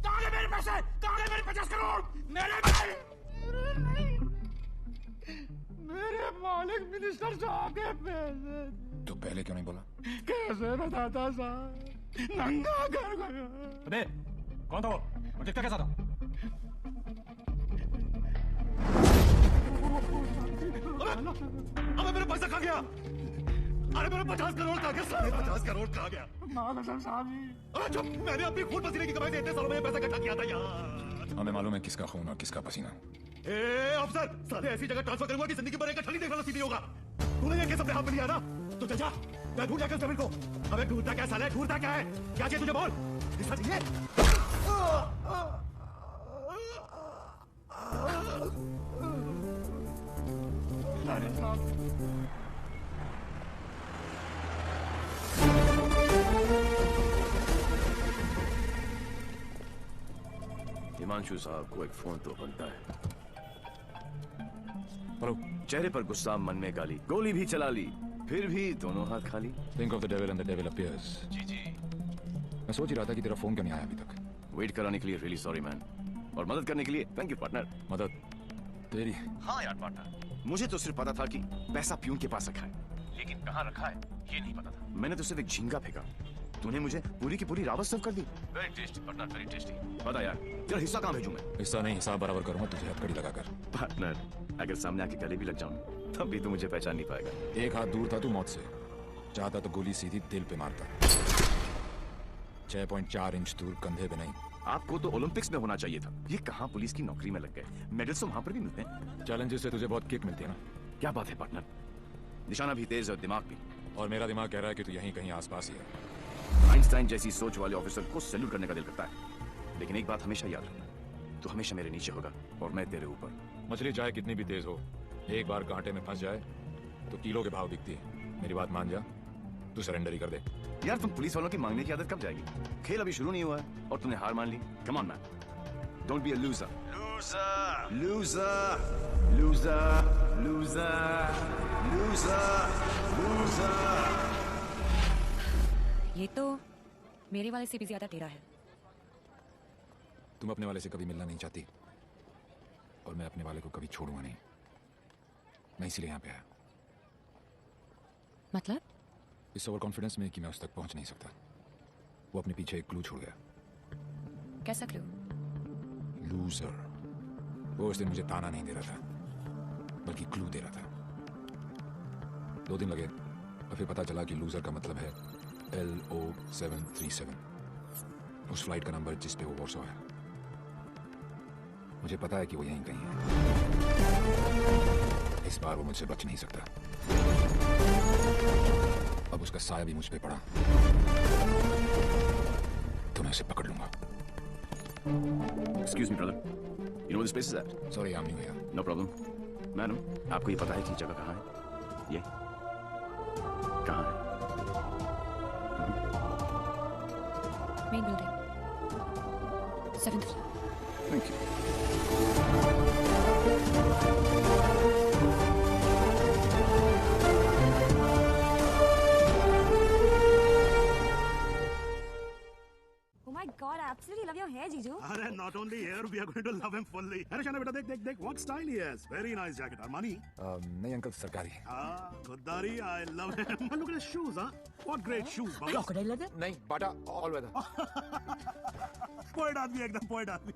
कहाँ गए मेरे पैसे? कहाँ गए मेरे 50 करोड़? मेरे मालिक मिनिस्टर साहब के पैसे। तो पहले क्यों नहीं बोला? कैसे बताता साहब? नंगा कर गया। अबे कौन था वो? और दिखता कैसा था? अबे मेरा पैसा कहाँ गया? अरे मेरा 50 करोड़ कहाँ गया? साढ़े 50 करोड़ कहाँ गया? अरे चुप! मैंने अपनी खून पसीने की कमाई से इतने सालों में पैसा इकट्ठा किया था यार। हमें मालूम है किसका खून और किसका पसीना। अफसर, साले ऐसी जगह ट्रांसफर करूंगा कि जिंदगी भर एक ठल्ली देखना नसीब नहीं होगा। तूने ये केस अपने हाथ में लिया ना? तो चल जा, मैं ढूंढ जाकर जमीन को। अबे ढूंढता क्या साले? ढूंढता क्या है? क्या चाहिए तुझे बोल? हिस्सा चाहिए? अरे साहब। हिमांशु साहब को एक फोन तो बनता है। हेलो। चेहरे पर गुस्सा, मन में गाली, गोली भी चला ली, फिर भी दोनों हाथ खाली। Think of the devil and the devil appears. जी जी। मैं सोच ही रहा था कि तेरा फोन क्यों नहीं आया अभी तक। वेट कराने के लिए रियली सॉरी मैन, और मदद करने के लिए थैंक यू पार्टनर। मदद तेरी? हाँ यार पार्टनर, मुझे तो सिर्फ पता था कि पैसा प्यून के पास रखा है, लेकिन कहाँ रखा है ये नहीं पता था। मैंने तो सिर्फ एक झींगा फेंका, तूने मुझे पूरी की पूरी रावत सर्व कर दी। Very tasty partner, very tasty. बता यार, तेरा हिस्सा कहाँ भेजूं मैं? हिस्सा नहीं, हिसाब बराबर करूंगा तुझे हथकड़ी लगाकर। पार्टनर, अगर सामने आके गले भी लग जाऊं तब भी तू मुझे पहचान नहीं पाएगा। एक हाथ दूर था तू मौत से, चाहता तो गोली सीधी दिल पे मारता। 6.4 इंच दूर, कंधे पे नहीं। आपको तो ओलंपिक्स में होना चाहिए था, ये कहाँ पुलिस की नौकरी में लग गए। मेडल्स तो वहां पर भी मिलते हैं। चैलेंजेस से तुझे बहुत किक मिलती है ना? क्या बात है पार्टनर, निशाना भी तेज और दिमाग भी। और मेरा दिमाग कह रहा है कि तू यहीं कहीं आसपास ही है। आइंस्टाइन जैसी सोच वाले ऑफिसर को सैल्यूट करने का दिल करता है, लेकिन एक बात हमेशा याद रखना, तू हमेशा मेरे नीचे होगा और मैं तेरे ऊपर। मछली चाहे कितनी भी तेज हो, एक बार कांटे में फंस जाए तो किलो के भाव दिखती है। मेरी बात मान जा, तू सरेंडर ही कर दे। यार तुम पुलिस वालों की मांगने की आदत कब जाएगी? खेल अभी शुरू नहीं हुआ है और तूने हार मान ली। Come on man, don't be a loser. Loser loser loser loser loser loser. ये तो मेरे वाले से भी ज्यादा टेढ़ा है। तुम अपने वाले से कभी मिलना नहीं चाहती और मैं अपने वाले को कभी छोड़ूंगा नहीं। मैं इसीलिए यहाँ पे आया। मतलब? इस ओवर कॉन्फिडेंस में कि मैं उस तक पहुंच नहीं सकता। वो अपने पीछे एक क्लू छोड़ गया। कैसा क्लू? लूजर। वो उस दिन मुझे ताना नहीं दे रहा था, बल्कि क्लू दे रहा था। 2 दिन लगे और फिर पता चला कि लूजर का मतलब है LO737, उस फ्लाइट का नंबर जिस पे वो वॉर्सो है। मुझे पता है कि वो यहीं कहीं है। इस बार वो मुझसे बच नहीं सकता। अब उसका साया भी मुझ पे पड़ा तो मैं उसे पकड़ लूंगा। Excuse me brother, you know where this place is at? Sorry, I'm new here. No problem. Madam, आपको ये पता है कि जगह कहाँ है? ये कहाँ है? Main building, 7th floor। Thank you. Oh my God, I absolutely love your hair, Jiju. अरे not only here, we are going to love him fully. अरे शाना बेटा देख देख देख, what style he has. Very nice jacket. Armani. नहीं uncle, सरकारी। खुददारी, I love him. Look at his shoes, huh? What great shoes. Crocodile leather? नहीं, बाटा all weather. Poet आदमी, एकदम पोएट आदमी।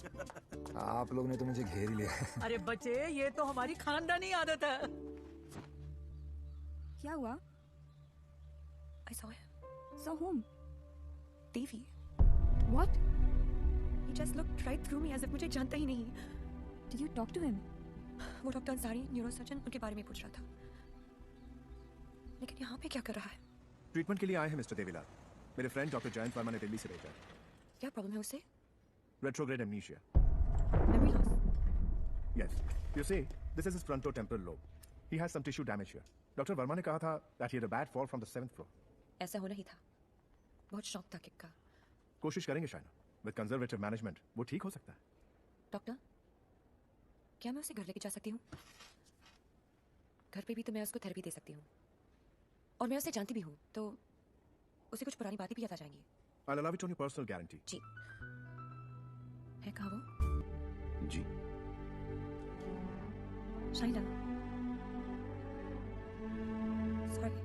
आप लोग ने तो मुझे घेर ही लिया। अरे बच्चे, ये तो हमारी खानदानी आदत है। क्या हुआ? I saw him. Saw whom? Devi. What? He just looked right through me as if मुझे जानता ही नहीं। Did you talk to him? वो डॉक्टर अंसारी, न्यूरोसर्जन, उनके बारे में पूछ रहा था। लेकिन यहाँ पे क्या कर रहा है? ट्रीटमेंट के लिए आए हैं मिस्टर देवीलाल। मेरे फ्रेंड डॉक्टर जयंत वर्मा ने दिल्ली से भेजा है। क्या प्रॉब्लम है उसे? Retrograde amnesia. Memory loss. Yes. You see, this is his frontotemporal lobe. He has some tissue damage here. Doctor Verma ने कहा था that he had a bad fall from the 7th floor. ऐसा होना ही था। बहुत शौक था किक का। कोशिश करेंगे शायना। विद कंजर्वेटिव मैनेजमेंट वो ठीक हो सकता है। डॉक्टर, क्या मैं उसे घर लेके जा सकती हूँ? घर पे भी तो मैं उसको थेरेपी दे सकती हूँ, और मैं उसे जानती भी हूँ, तो उसे कुछ पुरानी बातें भी याद आ जाएंगी। I'll allow it on your personal guarantee. जी। है कहाँ वो? जी। Shaina. Sorry.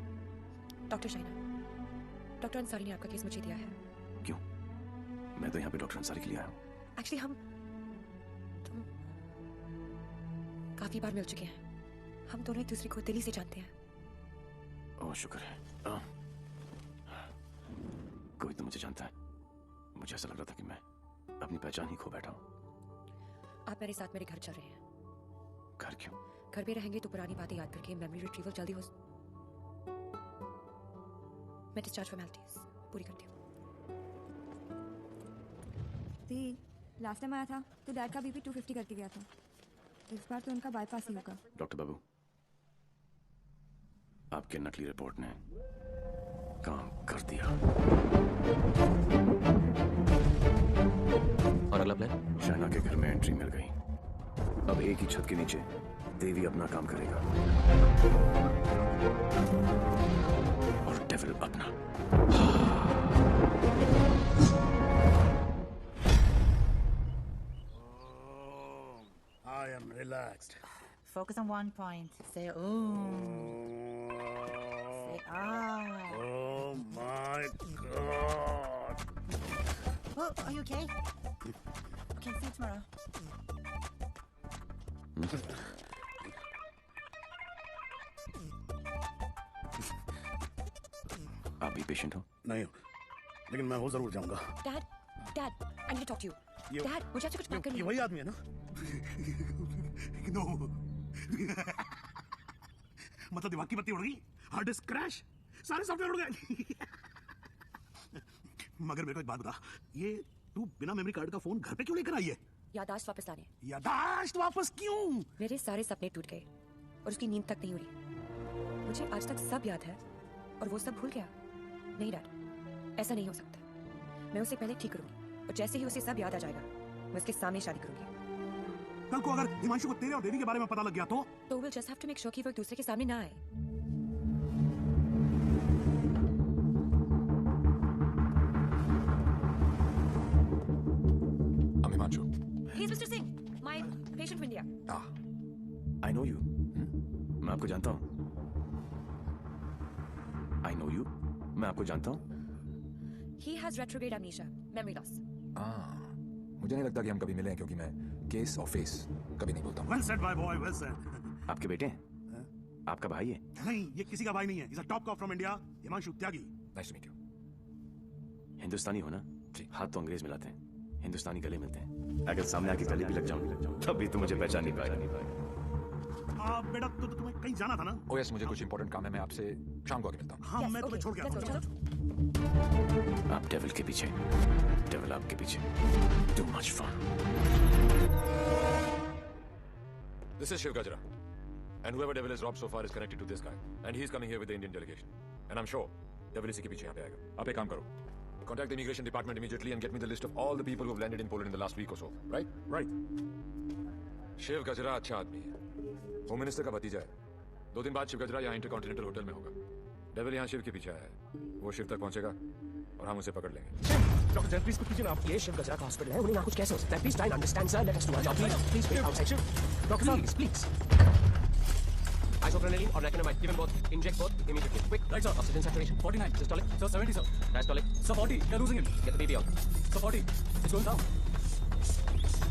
Doctor Shaina. Doctor Ansari ने आपका केस मुझे दिया है। क्यों? मैं तो यहाँ पे डॉक्टर अंसारी के लिए आया हूँ। एक्चुअली तुम काफी बार मिल चुके हैं। हम दोनों एक दूसरे को दिली से जानते हैं। ओह शुक्र है। कोई तो मुझे जानता है। मुझे ऐसा लग रहा था कि मैं अपनी पहचान ही खो बैठा हूँ। आप मेरे साथ मेरे घर चल रहे हैं। घर क्यों? घर पे रहेंगे तो पुरानी बातें याद करके मेमोरी रिट्रीवल जल्दी हो। मैं डिस्चार्ज फॉर्मेलिटीज पूरी करती हूँ। लास्ट टाइम आया था तो डैड का बीपी 250 करके गया था। इस बार तो उनका बाईपास ही होगा। डॉक्टर बाबू, आपके नकली रिपोर्ट ने काम कर दिया। और अगला प्लान? शाइना के घर में एंट्री मिल गई। अब एक ही छत के नीचे देवी अपना काम करेगा और डेविल अपना। I am relaxed. Focus on one point. Say ooh. Say ah. Oh my God. Oh, are you okay? Okay, see you tomorrow. आप भी पेशेंट हो? नहीं, लेकिन मैं वो जरूर जाऊंगा। Dad, I need to talk to you. Dad, मुझे आपसे कुछ बात करनी है। ये वही आदमी है ना? नो। मतलब दिमाग की बत्ती उड़ गई, हार्ड डिस्क क्रैश, सारे सॉफ्टवेयर उड़ गए। मगर मेरे को एक बात बता, ये तू बिना मेमोरी कार्ड का फोन घर पे क्यों लेकर आई है? यादाश्त वापस लाने। यादाश्त वापस क्यों? मेरे सारे सपने टूट गए और उसकी नींद तक नहीं उड़ी। मुझे आज तक सब याद है और वो सब भूल गया। नहीं डैड, ऐसा नहीं हो सकता। मैं उसे पहले ठीक करूंगी और जैसे ही उसे सब याद आ जाएगा मैं उसके सामने शादी करूंगी। कल को अगर हिमांशु को तेरे और देवी के बारे में पता लग गया तो we'll just have to make sure कि वो एक दूसरे के सामने ना आए। I'm Himanshu. He's Mr. Singh, my patient from India. I know you. मैं आपको जानता हूँ। I know you. मैं आपको जानता हूँ। He has retrograde amnesia, memory loss. मुझे नहीं लगता कि हम कभी मिले हैं, क्योंकि मैं केस और फेस कभी नहीं बोलता हूँ। Well said, my boy, well said. आपके बेटे हैं? आपका भाई है? नहीं, ये किसी का भाई नहीं है। He's a top cop from India, Himanshu Tyagi. Nice to meet you. हिंदुस्तानी हो ना? हाथ तो अंग्रेज मिलाते हैं, हिंदुस्तानी गले मिलते हैं। अगर सामने आके गले भी लग जाऊं, तभी तो मुझे पहचान नहीं पाएगा। बेटा, तो तुम्हें कहीं जाना था ना? Oh yes, मुझे कुछ इंपॉर्टेंट काम है। मैं आपसे शाम को आके मिलता हूँ। हाँ, मैं तुम्हें छोड़ के आता हूँ। आप डेविल के पीछे, डेविल आपके पीछे। Too much fun. This is Shiv Gajra, and whoever devil is robbed so far is connected to this guy, and he is coming here with the Indian delegation. And I'm sure devil इसी के पीछे यहाँ पे आएगा। आप एक काम करो, contact the immigration department immediately and get me the list of all the people who have landed in Poland in the last week or so. Right? Right. Shiv गजरा अच्छा आदमी है, होम मिनिस्टर का भतीजा है। 2 दिन बाद शिव गजरा यहाँ इंटरकॉन्टिनेंटल होटल में होगा। डेविल यहाँ शिव के पीछे आया है, वो शिव तक पहुंचेगा और हम उसे पकड़ लेंगे। डॉक्टर जय, प्लीज कुछ कीजिए ना। आप ये शिव गजरा का हॉस्पिटल है, उन्हें यहाँ कुछ कैसे हो सकता है? Please try understand sir, let us do our job. Please wait outside. Doctor please please. Isoprenylene or Recanamide, give him both. Inject both immediately. Quick. Right, sir. Oxygen saturation 49. Systolic. Sir, 70, sir. Diastolic. Sir, 40. You're losing him. Get the baby out. Sir, 40. It's going down.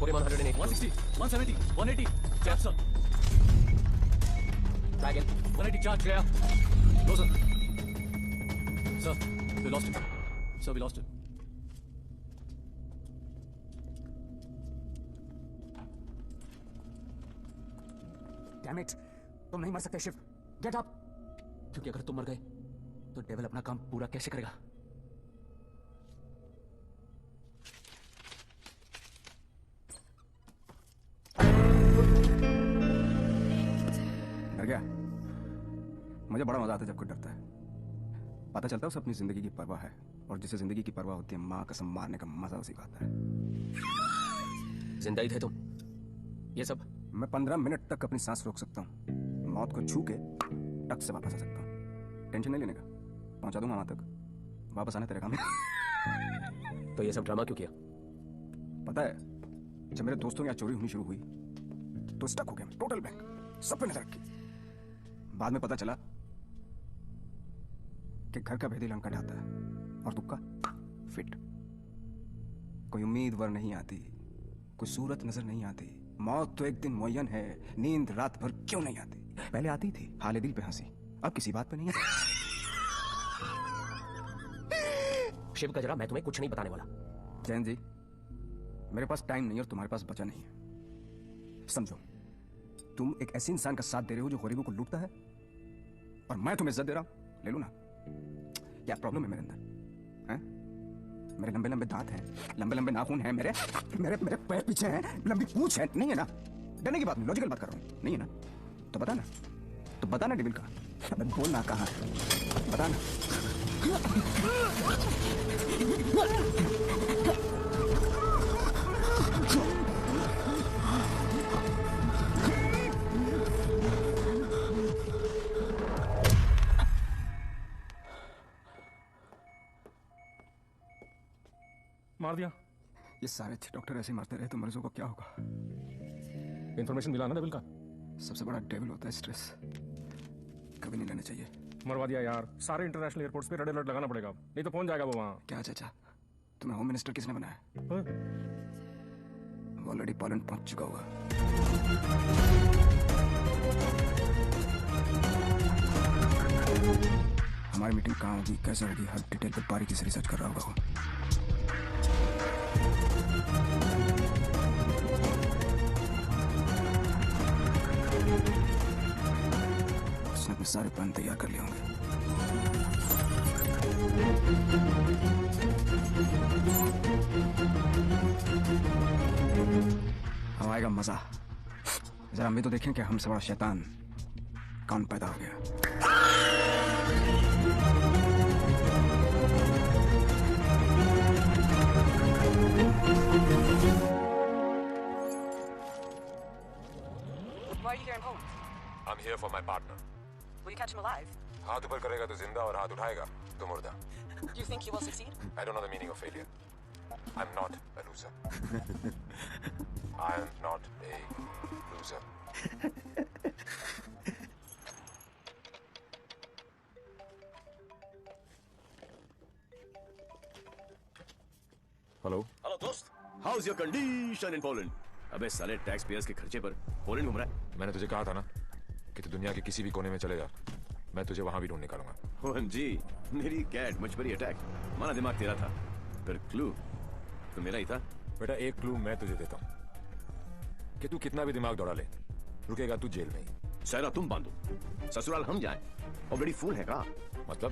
Put him on 108. 160. 170. 180. Jab, sir. Try again. 180 charge, clear. Go, sir. Sir, we lost him. Sir, we lost him. Damn it. तुम नहीं मर सकते Shiv. Get up. क्योंकि अगर तुम मर गए तो डेविल अपना काम पूरा कैसे करेगा? डर गया? मुझे बड़ा मजा आता है जब कोई डरता है। पता चलता है उसे अपनी जिंदगी की परवाह है। और जिसे जिंदगी की परवाह होती है, माँ कसम मारने का मजा उसी का आता है। जिंदा ही थे तुम? ये सब? मैं 15 मिनट तक अपनी सांस रोक सकता हूँ, मौत को छू के टक से वापस आ सकता हूँ। टेंशन नहीं लेने का, पहुंचा दूंगा वहां तक, वापस आने तेरे काम है। तो ये सब ड्रामा क्यों किया? पता है, जब मेरे दोस्तों की यहाँ चोरी होनी शुरू हुई तो स्टक हो गया, टोटल बैंक सब पे नजर रखी। बाद में पता चला कि घर का भेदी लंका ढाता है और तुक्का फिट। कोई उम्मीदवार नहीं आती, कोई सूरत नजर नहीं आती, मौत तो एक दिन मुअय्यन है, नींद रात भर क्यों नहीं आती? पहले आती थी, हाले दिल पे हंसी, अब किसी बात पे नहीं आती। शिव गजरा, मैं तुम्हें कुछ नहीं बताने वाला। जैन जी, मेरे पास टाइम नहीं और तुम्हारे पास बचा नहीं है। समझो, तुम एक ऐसे इंसान का साथ दे रहे हो जो गरीबों को लूटता है, और मैं तुम्हें इज्जत दे रहा हूं। ले लो ना। क्या प्रॉब्लम है मेरे अंदर? हैं? मेरे लंबे लंबे दांत हैं, लंबे लंबे नाखून हैं, मेरे मेरे मेरे पैर पीछे हैं, लंबी पूंछ है, नहीं है ना? डरने की बात नहीं, लॉजिकल बात कर रहा हूं, नहीं है ना? तो बता ना, तो बता ना डिबिल का, अबे बोल ना कहाँ है, बता ना। मार दिया। ये सारे अच्छे डॉक्टर ऐसे मारते रहे तो मरीजों को क्या होगा? इन्फॉर्मेशन मिला ना डेविल का? सबसे बड़ा डेविल होता है स्ट्रेस, कभी नहीं लेना चाहिए। मरवा दिया यार, सारे इंटरनेशनल एयरपोर्ट्स पे रेड अलर्ट लगाना पड़ेगा, नहीं तो पहुंच जाएगा वो वहां। क्या चाचा, तुम्हें होम मिनिस्टर किसने बनाया? वो ऑलरेडी पोलैंड पहुंच चुका होगा। हमारी मीटिंग कहाँ होगी, कैसे होगी, हर डिटेल पर बारीकी से रिसर्च कर रहा होगा वो। उसने अपने सारे प्लान तैयार कर लिए होंगे। अब आएगा मजा। जरा हम भी तो देखें कि हमसे बड़ा शैतान कौन पैदा हो गया। Why are you here in Poland? I'm here for my partner. Will you catch him alive? हाथ ऊपर करेगा तो जिंदा और हाथ उठाएगा तो मुर्दा. Do you think he will succeed? I don't know the meaning of failure. I'm not a loser. I am not a loser. Hello दोस्त, how is your condition in Poland? अबे साले टैक्स पेयर्स के खर्चे पर Poland घूम रहा है। मैंने तुझे कहा था ना कि तू दुनिया के किसी भी कोने में चले जा, मैं तुझे वहां भी ढूंढ निकालूंगा। ओएम जी, मेरी कैट मुझ पर ही अटैक, माना दिमाग तेरा था, पर क्लू तो मेरा ही था। बेटा एक क्लू मैं तुझे देता हूँ कि तू कितना भी दिमाग दौड़ा ले, रुकेगा तू जेल में ही। सहरा तुम बांधो, ससुराल हम जाएं, ऑलरेडी फुल है का? मतलब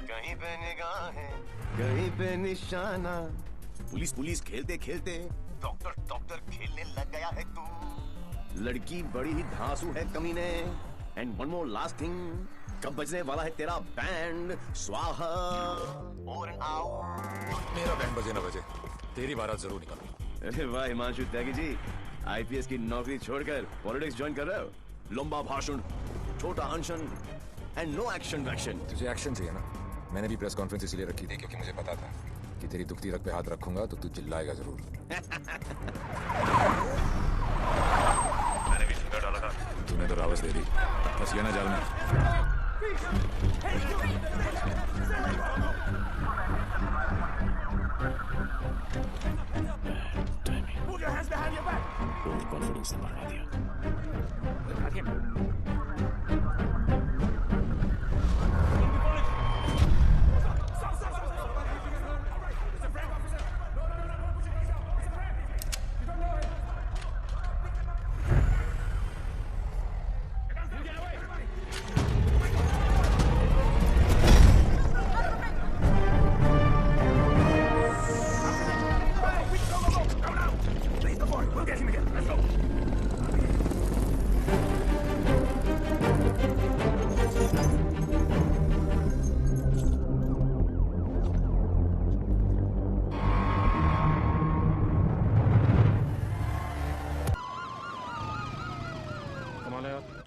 कहीं पे निगाहें, कहीं पे निशाना, पुलिस पुलिस खेलते खेलते डॉक्टर डॉक्टर खेलने लग गया है तू। लड़की बड़ी ही धांसू है कमीने। And one more last thing, कब बजने वाला है तेरा बैंड? स्वाहा और आओ। मेरा बैंड बजे ना बजे, तेरी बारात जरूर निकालूं। अरे वाह हिमांशु त्यागी जी, आईपीएस की नौकरी छोड़कर पॉलिटिक्स ज्वाइन कर रहे हो। लंबा भाषण, छोटा अनशन एंड नो एक्शन वैक्शन। तुझे एक्शन चाहिए ना? मैंने भी प्रेस कॉन्फ्रेंस इसलिए रखी थी क्योंकि मुझे पता था कि तेरी दुखती रग पे हाथ रखूंगा तो तू चिल्लाएगा जरूर। मैंने भी फिंगर डाला था, तूने तो रावस दे दी, फंस गया ना जाल में। Put your hands behind your back. Over confidence ने मारवा दिया।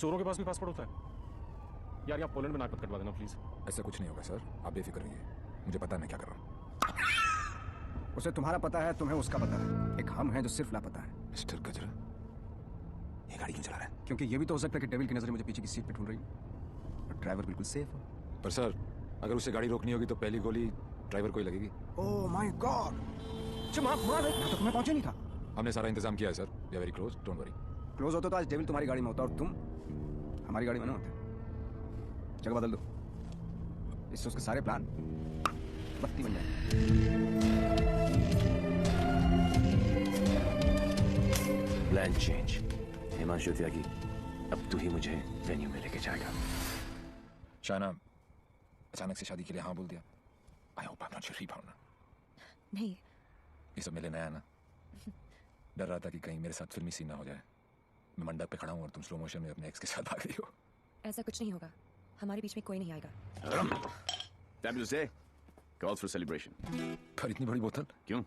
चोरों के पास भी पासपोर्ट होता है? यार यहाँ पोलैंड में नाक मत कटवा देना प्लीज। ऐसा कुछ नहीं होगा सर, आप बेफिक्र रहिए, मुझे पता है मैं क्या कर रहा हूँ। उसे तुम्हारा पता है, तुम्हें उसका पता है। एक हम हैं जो सिर्फ लापता है। मिस्टर गजरा, ये गाड़ी क्यों चला रहा है? क्योंकि ये भी तो हो सकता है कि डेविल की नजरें मुझे पीछे की सीट पे ढूंढ रही हो और ड्राइवर बिल्कुल सेफ हो। पर सर, अगर उसे गाड़ी रोकनी होगी तो पहली गोली ड्राइवर को ही लगेगी। ओह माय गॉड, मैं तो तुम्हें पहुंचे नहीं था। हमने सारा इंतजाम किया है sir, we are very close, don't worry. Close होते तो आज डेविल तुम्हारी गाड़ी में होता और तुम हमारी गाड़ी में ना होते। जगह बदल दो, इससे उसके सारे प्लान बत्ती बन जाए। Plan change. हिमांशु त्यागी, अब तू ही मुझे वेन्यू में लेके जाएगा। शाना, अचानक से शादी के लिए हाँ बोल दिया। I hope I am not your rebounder. नहीं, ये सब मेरे नया ना, डर रहा था कि कहीं मेरे साथ फिल्मी सीन ना हो जाए। मैं मंडप पे खड़ा हूँ और तुम स्लो मोशन में अपने एक्स के साथ भाग रही हो। ऐसा कुछ नहीं होगा, हमारे बीच में कोई नहीं आएगा। Time to say, calls for celebration. पर इतनी बड़ी बोतल क्यों?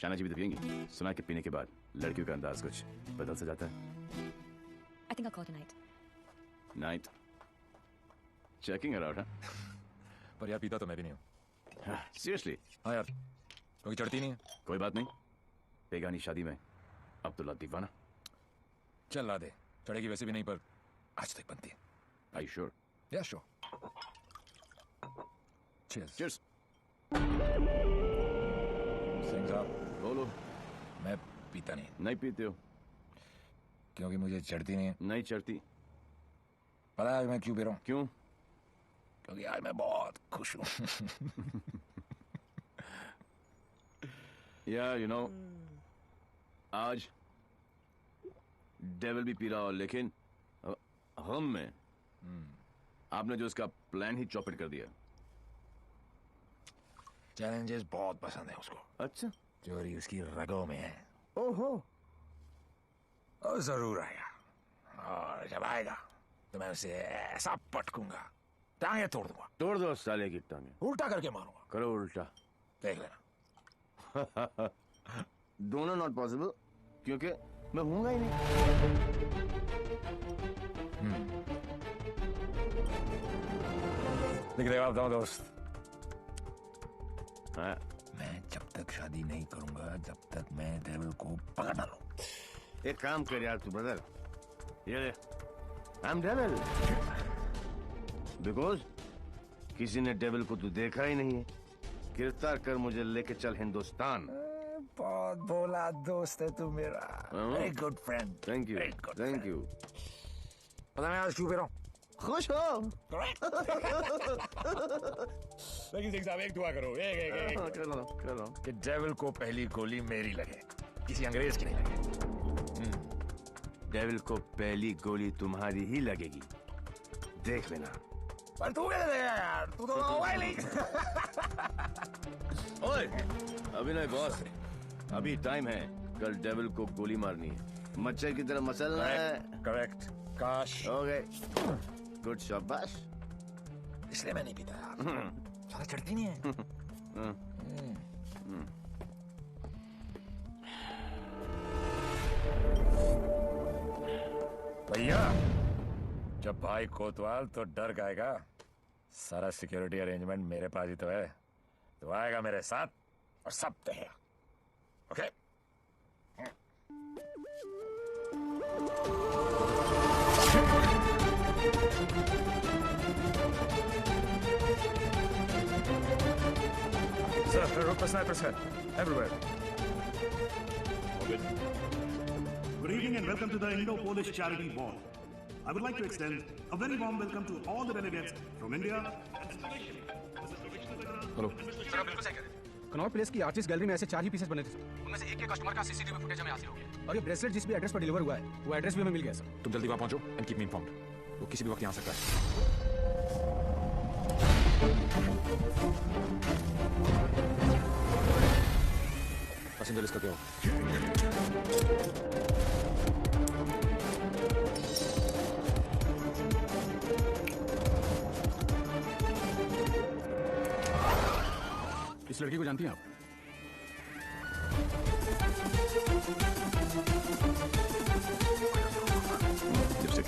शाना जी भी तो पियेंगी। सुना के पीने के बाद लड़कियों का अंदाज कुछ बदल सा जाता है। I think I'll call tonight. Night. Checking her out, huh? पर यार पीता तो मैं भी नहीं हूँ। Seriously? हाँ यार, कोई चढ़ती नहीं है। कोई बात नहीं, बेगानी शादी में अब्दुल्ला दीवाना। चल ला दे, चढ़ेगी वैसे भी नहीं, पर आज तक बनती है। Are you sure? Yeah, sure. Cheers. Cheers. Singh साहब, बोलो। मैं पीता नहीं। नहीं पीते हो? क्योंकि मुझे चढ़ती नहीं है। नहीं चढ़ती। पता है मैं क्यों पी रहा हूँ? क्यों? क्योंकि आज मैं बहुत खुश हूँ। Yeah, you know, आज डेविल भी पी रहा हो, लेकिन हम में आपने जो उसका प्लान ही चौपट कर दिया। चैलेंजेस बहुत पसंद है उसको। अच्छा, चोरी उसकी रगों में है। ओहो, और जरूर आएगा, और जब आएगा तो मैं उसे ऐसा पटकूंगा, टांगे तोड़ दूंगा। तोड़ दो साले की टांगे। उल्टा करके मारूंगा। करो उल्टा, देख लेना। दोनों नॉट पॉसिबल, क्योंकि मैं हूंगा ही नहीं। लिख देगा आप दोस्त। हाँ। मैं जब तक शादी नहीं करूंगा जब तक मैं डेविल को पकड़ ना लूं। एक काम कर यार तू ब्रदर, ये ले, आई एम डेविल, बिकॉज किसी ने डेविल को तू देखा ही नहीं है। गिरफ्तार कर मुझे लेके चल हिंदुस्तान। बहुत बोला दोस्त है तू मेरा। Very good friend. Thank you, thank you. पता मैं आज क्यों पी रहा हूँ? खुश हो? लेकिन सिंह साहब एक दुआ करो, एक करो कि डेविल को पहली गोली मेरी लगे, किसी अंग्रेज की नहीं लगे। डेविल को पहली गोली तुम्हारी ही लगेगी, देख लेना। पर तू कैसे देगा यार, तू तो मोबाइल ही। ओए, अभी नहीं बॉस, अभी टाइम है। कल डेविल को गोली मारनी है, मच्छर की तरह मसलना है। करेक्ट, काश हो गए। गुड शाबाश। इसलिए मैं नहीं पीता यार, ज्यादा चढ़ती नहीं है। भैया, जब भाई कोतवाल तो डर गाएगा। सारा सिक्योरिटी अरेंजमेंट मेरे पास ही तो है, तो आएगा मेरे साथ और सब तहेगा। Okay? Sir, look, snipers here, everywhere. Good evening and welcome to the Indo-Polish Charity Ball. I would like to extend a very warm welcome to all the delegates from India. Hello sir, आप बिल्कुल सही कह रहे हैं। Connaught place की artist gallery में ऐसे 4 ही pieces बने थे सर। उनमें से एक के कस्टमर का सीसीटीवी फुटेज हमें हासिल हो गया और ये ब्रेसलेट जिस भी एड्रेस पर डिलीवर हुआ है वो एड्रेस भी हमें मिल गया सर। तुम जल्दी वहां पहुंचो एंड कीप मी इन्फॉर्म्ड। वो किसी भी वक्त यहाँ आ सकता है। पैसेंजर लिस्ट का क्या हो? इस लड़की को जानती हैं आप? Lipstick.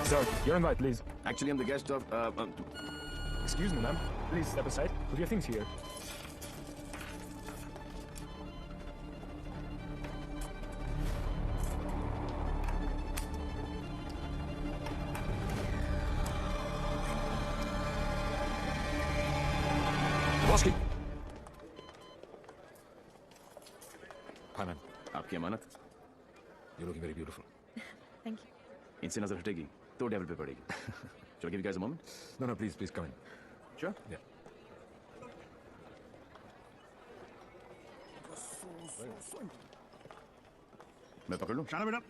Sir, your invite, please. Actually, I'm the guest of. Excuse me, ma'am. Please step aside. Put your things here. Bosky. Hi, ma'am. आपकी अमानत. You're looking very beautiful. Thank you. इनसे नजर हटेगी तो डेविल पे पड़ेगी. Shall I give you guys a moment? No, please come in. Sure. Yeah. मैं पकड़ लूं? शाना बेटा.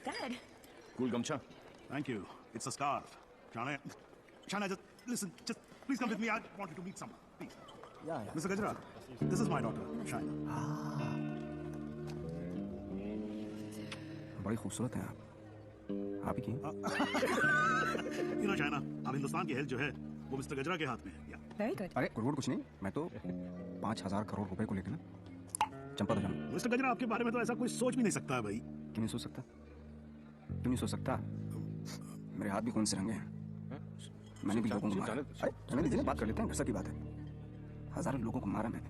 Dad. Cool गमछा. Thank you. It's a scarf. Shana, just listen. Just please come with me. I want you to meet someone. Please. Yeah. Mr. Gajra, this is my daughter, Shana. बड़ी खूबसूरत हैं आप ही की. You know, Shana, अब हिंदुस्तान की health जो है वो मिस्टर गजरा के हाथ में है. Very good. अरे कुछ नहीं, मैं तो 5,000 करोड़ रुपए को लेकर ना चंपा तो जाऊँ. मिस्टर गजरा आपके बारे में तो ऐसा कोई सोच भी नहीं सकता है भाई. क्यों नहीं सोच सकता? क्यों नहीं सोच सकता? मेरे हाथ भी कौन से रंगे हैं. मैंने भी लोगों को मारा. अरे जाने दीजिए, बात कर लेते हैं. घर की बात है. हजारों लोगों को मारा मैंने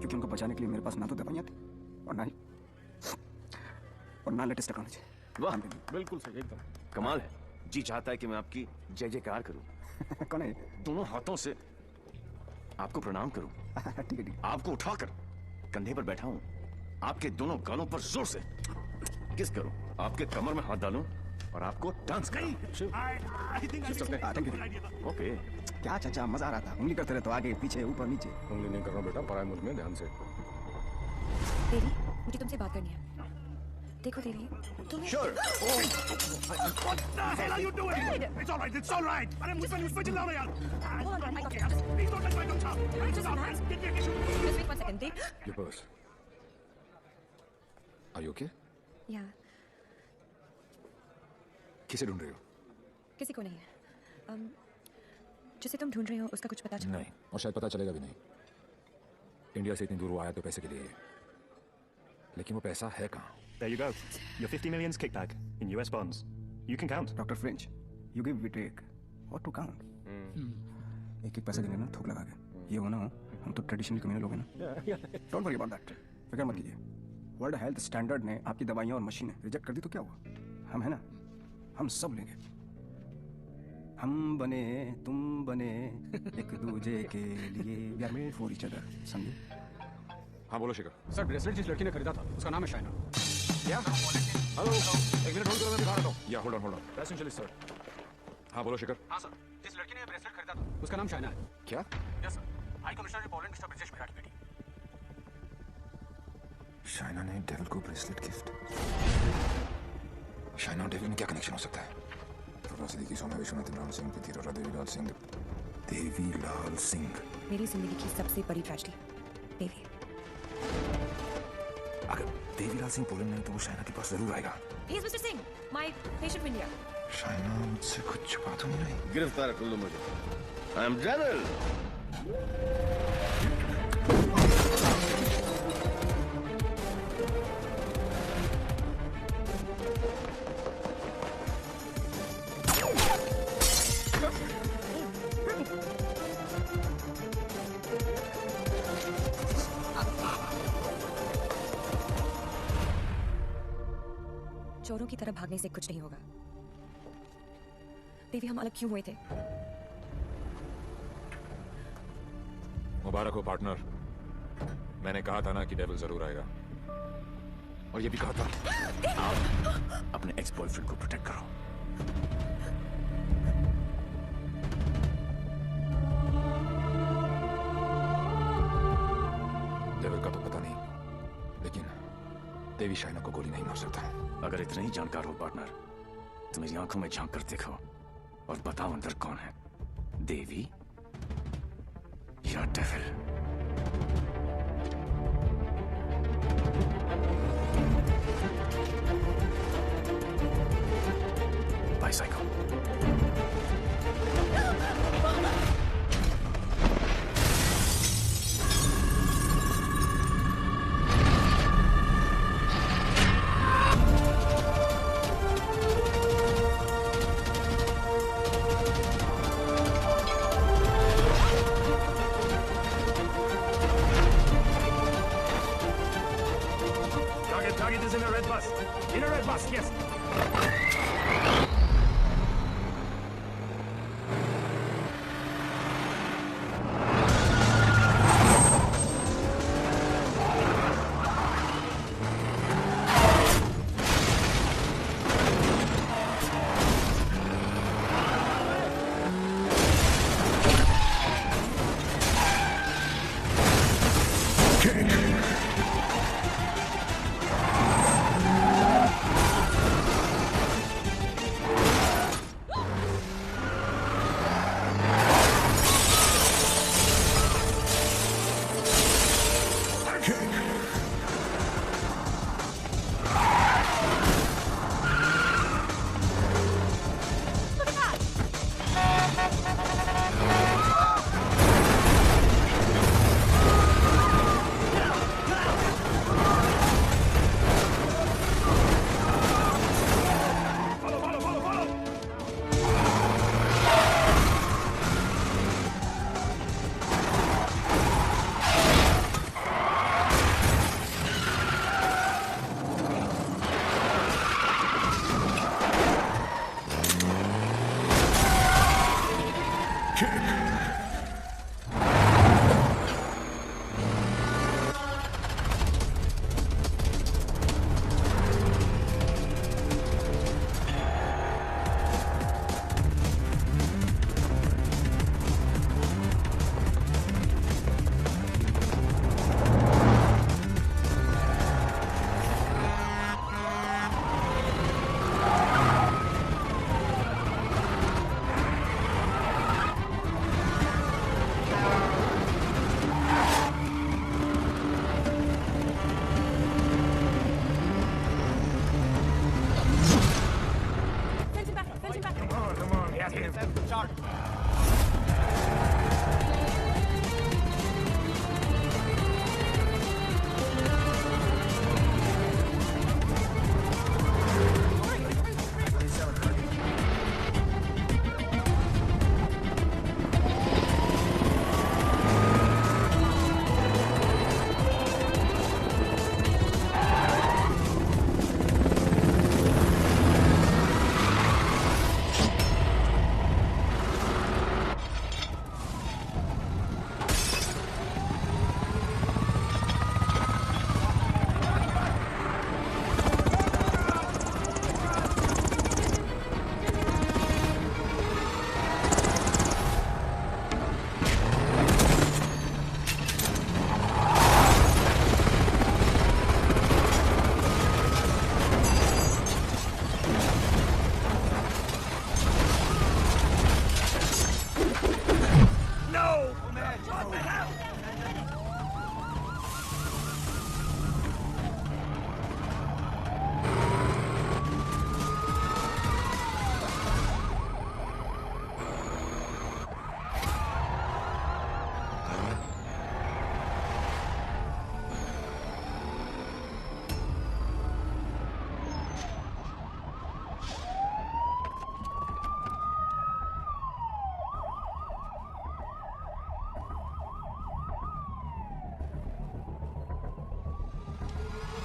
क्योंकि उनको बचाने के लिए मेरे पास ना तो दवाइयाँ थी और ना लेटेस्ट टेक्नोलॉजी. वाह, बिल्कुल सही, एकदम कमाल है. जी चाहता है कि मैं आपकी जय जयकार करूं. कौन है? दोनों हाथों से आपको प्रणाम करूं. ठीक है. आपको उठाकर कंधे पर बैठा हूं, आपके दोनों गालों पर जोर से किस करूं, आपके कमर में हाथ डालूं और आपको डांस कराऊं. ओके. क्या चाचा, मजा आ रहा था. उंगली करते रहे तो आगे पीछे ऊपर नीचे. उंगली नहीं कर रहा बेटा, पराये मुल्क में ध्यान से. देवी, मुझे तुमसे बात करनी है. देखो देवी, तुम. Sure. What the hell are you doing? It's all right. अरे मुझ पे चिल्ला रहे यार. Hold on, Okay, please don't touch my gumcha. It's all right. Get me a tissue. Just wait 1 second, Dave. Your purse. Are you okay? Yeah, किसे ढूंढ रही हो? किसी को नहीं है. जिसे तुम ढूंढ रहे हो उसका कुछ पता चला? नहीं, और शायद पता चलेगा भी नहीं. इंडिया से इतनी दूर वो आया तो पैसे के लिए, लेकिन वो पैसा है कहाँ? There you go. Your 50 million's kickback in US bonds. You can count. Dr. French, you give, we take. What to count? एक एक पैसा देने ना थोक लगा के. ये हो ना हो, हम तो ट्रेडिशनल कम्युनल लोग हैं ना. Don't worry about that. फिक्र मत कीजिए. वर्ल्ड हेल्थ स्टैंडर्ड ने आपकी दवाइयाँ और मशीनें रिजेक्ट कर दी तो क्या हुआ? हम है ना, हम सब लेंगे. हम बने, तुम बने, एक दूजे के लिए. We are made for each other. समझे? हाँ बोलो शिखर. सर, ब्रेसलेट जिस लड़की ने खरीदा था उसका नाम है शाइना. क्या? हेलो, एक मिनट होल्ड करो, मैं दिखा रहा हूँ. या होल्ड ऑन. Passenger sir. हाँ बोलो शिखर. हाँ सर, जिस लड़की ने ब्रेसलेट खरीदा था उसका नाम शाइना है. क्या? Yes sir, high commissioner Poland mister Brijesh Mehra की बेटी. शाइना ने डेविल को ब्रेसलेट गिफ्ट. शाइना और डेविल में क्या कनेक्शन हो सकता है? सिद्दीकी, सोम्या विश्वनाथ, इमरान सिंह, पृथ्वीराज, देवीलाल सिंह. देवीलाल सिंह मेरी जिंदगी की सबसे बड़ी ट्रेजेडी. देवी. अगर देवीलाल सिंह पोलैंड में है तो वो शाइना के पास जरूर आएगा. He is Mr. Singh, my patient in India. Shaina मुझसे कुछ छुपा तो नहीं रही. गिरफ्तार कर लो मुझे. I am Devil. चोरों की तरह भागने से कुछ नहीं होगा. देवी, हम अलग क्यों हुए थे? मुबारक हो पार्टनर. मैंने कहा था ना कि डेविल जरूर आएगा, और ये भी कहा था. अपने एक्स बॉयफ्रेंड को प्रोटेक्ट करो. डेविल का तो पता नहीं, लेकिन देवी शाइना को गोली नहीं मार सकता. अगर इतने ही जानकार हो पार्टनर, तो मेरी आंखों में झांक कर देखो और बताओ अंदर कौन है, देवी या devil. Bicycle. The target is in a red bus. In a red bus, yes.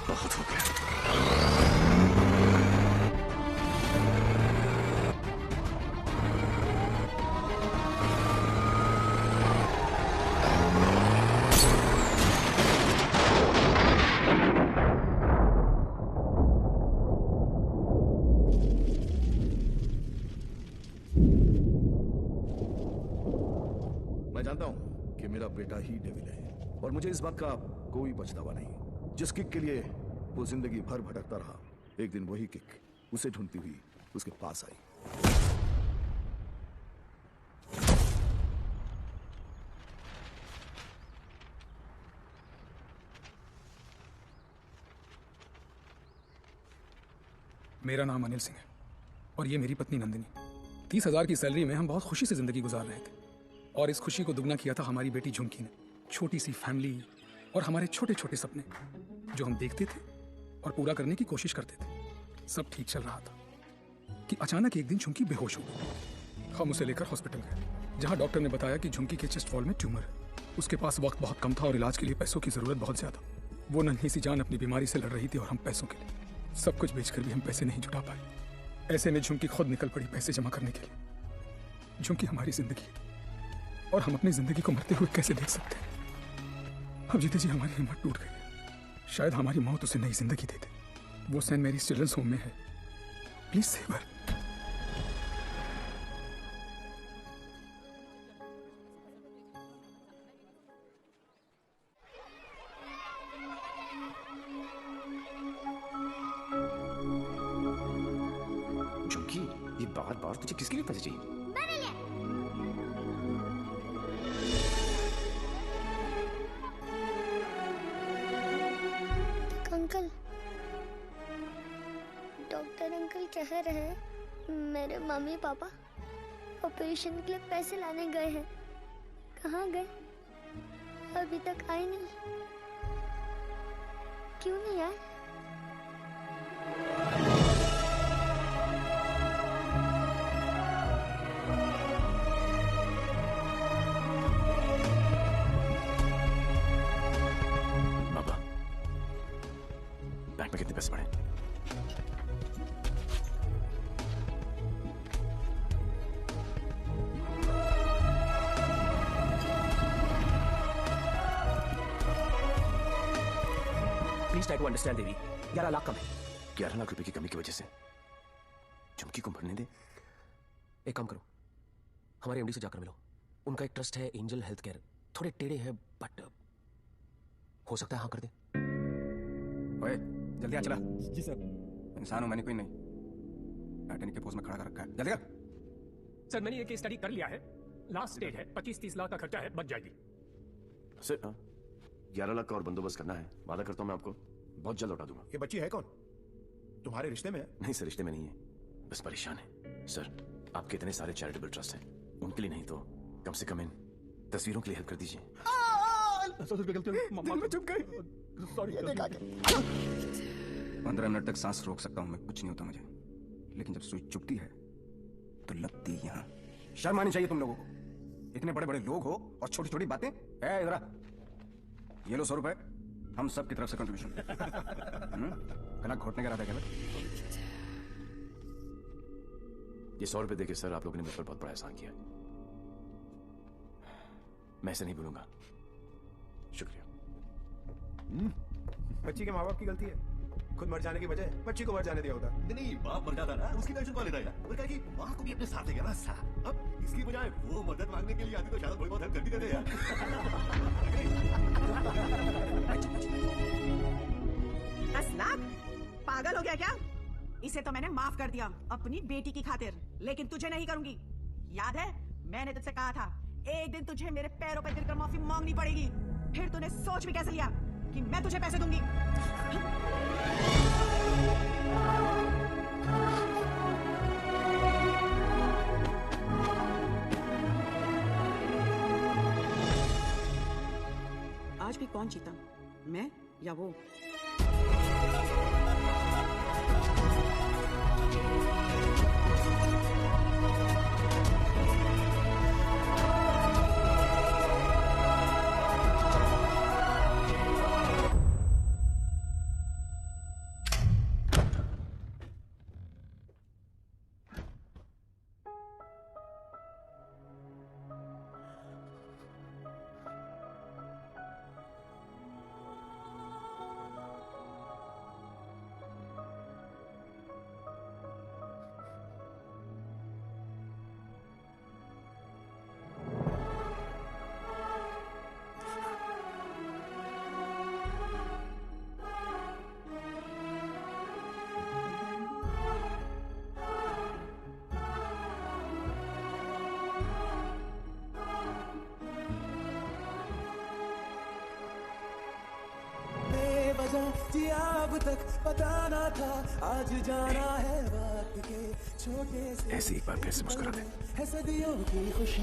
बहुत हो गया। मैं जानता हूं कि मेरा बेटा ही डेविल है और मुझे इस बात का कोई पछतावा नहीं। जिस किक के लिए वो जिंदगी भर भटकता रहा, एक दिन वही किक उसे ढूंढती हुई उसके पास आई। मेरा नाम अनिल सिंह है और ये मेरी पत्नी नंदिनी। 30,000 की सैलरी में हम बहुत खुशी से जिंदगी गुजार रहे थे और इस खुशी को दुगना किया था हमारी बेटी झुमकी ने। छोटी सी फैमिली और हमारे छोटे छोटे सपने जो हम देखते थे और पूरा करने की कोशिश करते थे। सब ठीक चल रहा था कि अचानक एक दिन झुमकी बेहोश हो गई। हम उसे लेकर हॉस्पिटल गए जहां डॉक्टर ने बताया कि झुमकी के चेस्ट वॉल में ट्यूमर है। उसके पास वक्त बहुत कम था और इलाज के लिए पैसों की जरूरत बहुत ज्यादा। वो नन्ही सी जान अपनी बीमारी से लड़ रही थी और हम पैसों के लिए सब कुछ बेचकर भी हम पैसे नहीं जुटा पाए। ऐसे में झुमकी खुद निकल पड़ी पैसे जमा करने के लिए। झुमकी हमारी जिंदगी है और हम अपनी जिंदगी को मरते हुए कैसे देख सकते हैं। अब जीते जी हमारी हिम्मत टूट गई है। शायद हमारी मौत उसे नई जिंदगी दे दे। वो सेंट मैरीज चिल्ड्रंस होम में है। Please save her. झुमकी, ये बार बार तुझे किसके लिए पैसे चाहिए? अंकल, डॉक्टर अंकल कह रहे हैं मेरे मम्मी पापा ऑपरेशन के लिए पैसे लाने गए हैं। कहाँ गए? अभी तक आए नहीं। क्यों नहीं आए? बैंक में कितने पैसे पड़े? प्लीज ट्राई टू अंडरस्टैंड देवी। 11 लाख कम है। 11 लाख रुपए की कमी की वजह से झुमकी को मरने दे? एक काम करो, हमारे एमडी से जाकर मिलो। उनका एक ट्रस्ट है एंजल हेल्थ केयर। थोड़े टेढ़े हैं बट हो सकता है हाँ कर दे। ओए जल्दी आ चला। जी सर। इंसान हूं मैंने कोई नहीं। टाइटैनिक के पोज में खड़ा कर रखा है। जल्दी कर। सर मैंने ये केस स्टडी कर लिया है। लास्ट स्टेज है। 25-30 लाख का खर्चा है, बच जाएगी। सर 11 लाख का और बंदोबस्त करना है। वादा करता हूं मैं आपको बहुत जल्द लौटा दूंगा। ये बच्ची है कौन? तुम्हारे रिश्ते में है? नहीं सर, रिश्ते में नहीं है, बस परेशान है। सर आपके इतने सारे चैरिटेबल ट्रस्ट हैं, उनके लिए नहीं तो कम से कम इन तस्वीरों के लिए हेल्प कर दीजिए। चुप गई। सॉरी। 15 मिनट तक सांस रोक सकता हूं मैं, कुछ नहीं होता मुझे, लेकिन जब सुई चुपती है तो लगती है यहाँ। शर्म आनी चाहिए तुम लोगों को। इतने बड़े बड़े लोग हो और छोटी छोटी बातें। इधर आ, ये लो 100 रुपए हम सब की तरफ से कंट्रीब्यूशन। कना घोटने का इरादा क्या? ये 100 रुपए देके सर आप लोगों ने मुझ पर बहुत बड़ा एहसान किया। मैं ऐसे नहीं भूलूंगा। शुक्रिया। बच्ची के माँ बाप की गलती है। खुद मर जाने की बजाय बच्ची को मर जाने दिया होता। नहीं, बाप मर जाता ना, उसकी टेंशन कौन लेता है? और कहा कि माँ को भी अपने साथ लेगा ना साथ। अब इसकी बजाय वो मदद मांगने के लिए आती तो शायद थोड़ी बहुत हेल्प कर भी देते यार। 10 लाख? पागल हो गया क्या? इसे तो मैंने माफ कर दिया अपनी बेटी की खातिर, लेकिन तुझे नहीं करूंगी। याद है मैंने तुझसे कहा था एक दिन तुझे मेरे पैरों पर गिरकर माफी मांगनी पड़ेगी। फिर तूने सोच भी कैसे लिया कि मैं तुझे पैसे दूंगी? आज भी कौन जीता, मैं या वो? जी अब तक पता ना था आज जाना है बात के छोटे से। ऐसे एक बार फिर से मुस्कुरा दे। है सदियों की खुशी।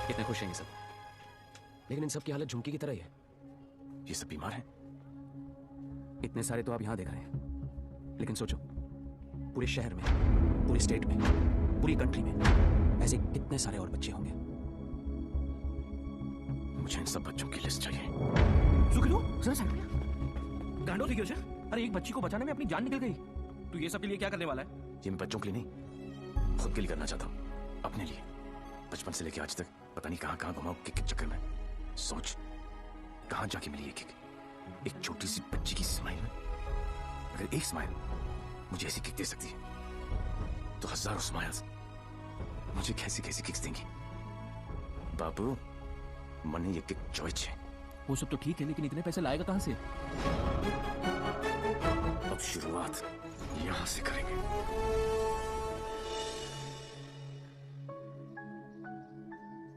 कितने खुश हैं ये सब? लेकिन इन सब की हालत झुमकी की तरह ही है। ये सब बीमार हैं। इतने सारे तो आप यहां देख रहे हैं, लेकिन सोचो पूरे शहर में, पूरे स्टेट में, पूरी कंट्री में ऐसे कितने सारे और बच्चे होंगे। मुझे इन सब बच्चों की लिस्ट चाहिए। गांडो थी क्या? अरे एक बच्ची को बचाने में अपनी जान निकल गई, तू ये सब के लिए क्या करने वाला है? ये मैं बच्चों के लिए नहीं, खुद के लिए करना चाहता हूँ, अपने लिए। बचपन से लेकर आज तक पता नहीं कहाँ कहाँ घुमाऊं किक के चक्कर में। सोच कहाँ जाके मिली ये किक, एक छोटी सी बच्ची की स्माइल में। अगर एक स्माइल मुझे ऐसी किक दे सकती है तो हजारों स्माइल्स मुझे कैसी कैसी किक्स देंगी। बाबू मने ये किक चॉइस है। वो सब तो ठीक है, लेकिन इतने पैसे लाएगा कहां से? अब शुरुआत यहां से करेंगे।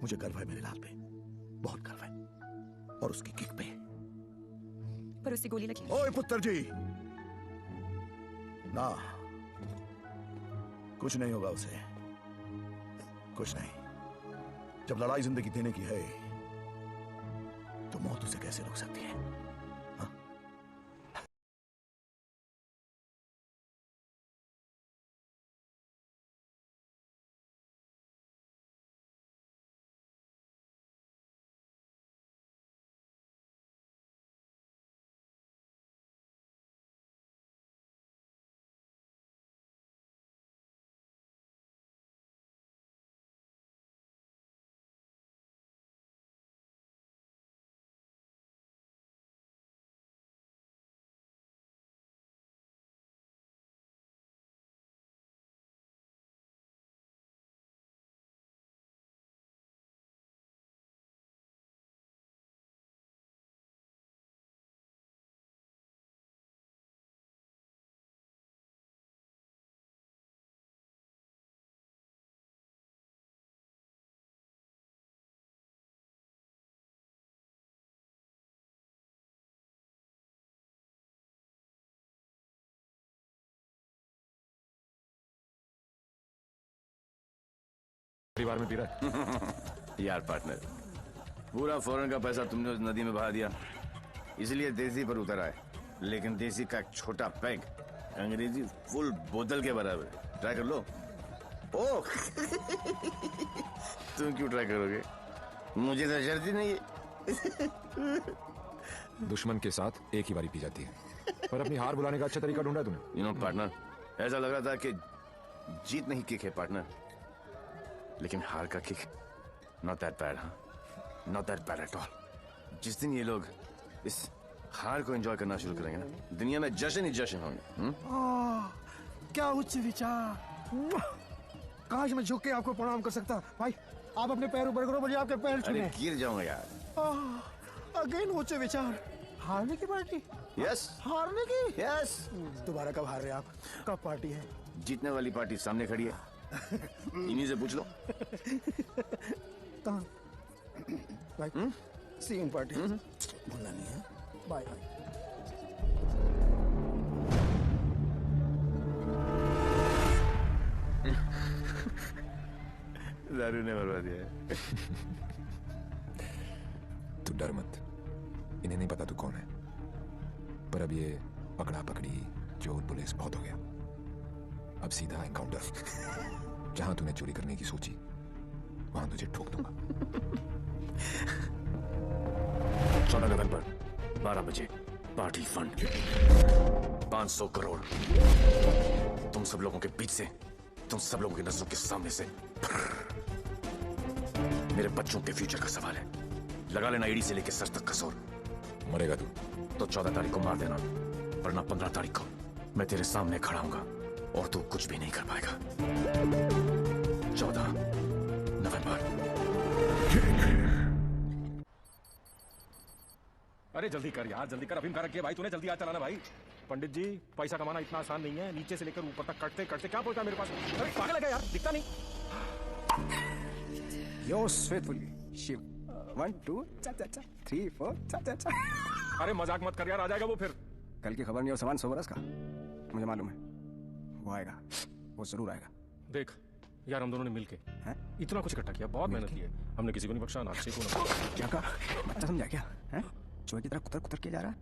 मुझे गर्व है मेरे लाल पे, बहुत गर्व है, और उसकी किक पे। पर उससे गोली लगी। ओए पुत्र जी, ना कुछ नहीं होगा उसे, कुछ नहीं। जब लड़ाई जिंदगी देने की है तो मौत उसे कैसे रोक सकती है? परिवार में पी रहा है? यार पार्टनर, पूरा फॉरेन का पैसा तुमने उस नदी में बहा दिया, इसलिए देसी पर उतर आए। लेकिन देसी का एक छोटा पैग अंग्रेजी फुल बोतल के बराबर है। ट्राई कर लो। ओह तुम क्यों ट्राई करोगे? मुझे तो शर्त ही नहीं है। दुश्मन के साथ एक ही बारी पी जाती है, पर अपनी हार बुलाने का अच्छा तरीका ढूंढा तूने। यू नो पार्टनर, ऐसा लग रहा था कि जीत नहीं किक है पार्टनर, लेकिन हार का किक नॉट दैट बैड। हाँ, not that bad at all. जिस दिन ये लोग इस हार को एंजॉय करना शुरू करेंगे ना, दुनिया में जश्न ही जश्न होंगे। क्या उच्च विचार! काश मैं झुक के आपको प्रणाम कर सकता। भाई आप अपने पैर ऊपर करो, मुझे आपके पैर छूने। अरे गिर जाऊंगा यार। अगेन उच्च विचार। हारने की पार्टी? यस। हारने की? यस। दोबारा कब हार रहे आप? कब पार्टी है? जीतने वाली पार्टी सामने खड़ी है, इन्हीं से पूछ लो। कहाँ? भाई सी इन पार्टी भूलना नहीं है। Bye bye. दारू ने मरवा दिया। तू डर मत, इन्हें नहीं पता तू कौन है। पर अब ये पकड़ा पकड़ी चोर पुलिस बहुत हो गया। अब सीधा एनकाउंटर। जहां तूने चोरी करने की सोची वहां तुझे ठोक दूंगा। 14 नवंबर 12 बजे पार्टी फंड 500 करोड़। तुम सब लोगों के बीच से, तुम सब लोगों की नजरों के सामने से मेरे बच्चों के फ्यूचर का सवाल है। लगा लेना एड़ी से लेकर सर तक कसौर। मरेगा तू तो 14 तारीख को मार देना, वरना 15 तारीख को मैं तेरे सामने खड़ा हूंगा और तू कुछ भी नहीं कर पाएगा। 14 नवंबर। अरे जल्दी कर यार, जल्दी कर। अफीम का रखिए भाई, तूने जल्दी हाथ चलाना भाई। पंडित जी, पैसा कमाना इतना आसान नहीं है। नीचे से लेकर ऊपर तक कटते कटते क्या पहुंचा मेरे पास? अरे पागल लगा यार, दिखता नहीं। Yours faithfully Shiv. 1 2 3 4 चा। अरे मजाक मत कर यार, आ जाएगा वो फिर। कल की खबर नहीं और सामान 100 बरस का, मुझे मालूम है। वो आएगा, वो जरूर आएगा। देख, यार हम दोनों ने मिलके इतना कुछ इकट्ठा किया, बहुत मेहनत की है हमने, किसी को नहीं बख्शा, ना अक्षय को ना। क्या कहा? बच्चा समझा क्या? हैं? चोहे की तरह कुतर कुतर के जा रहा है।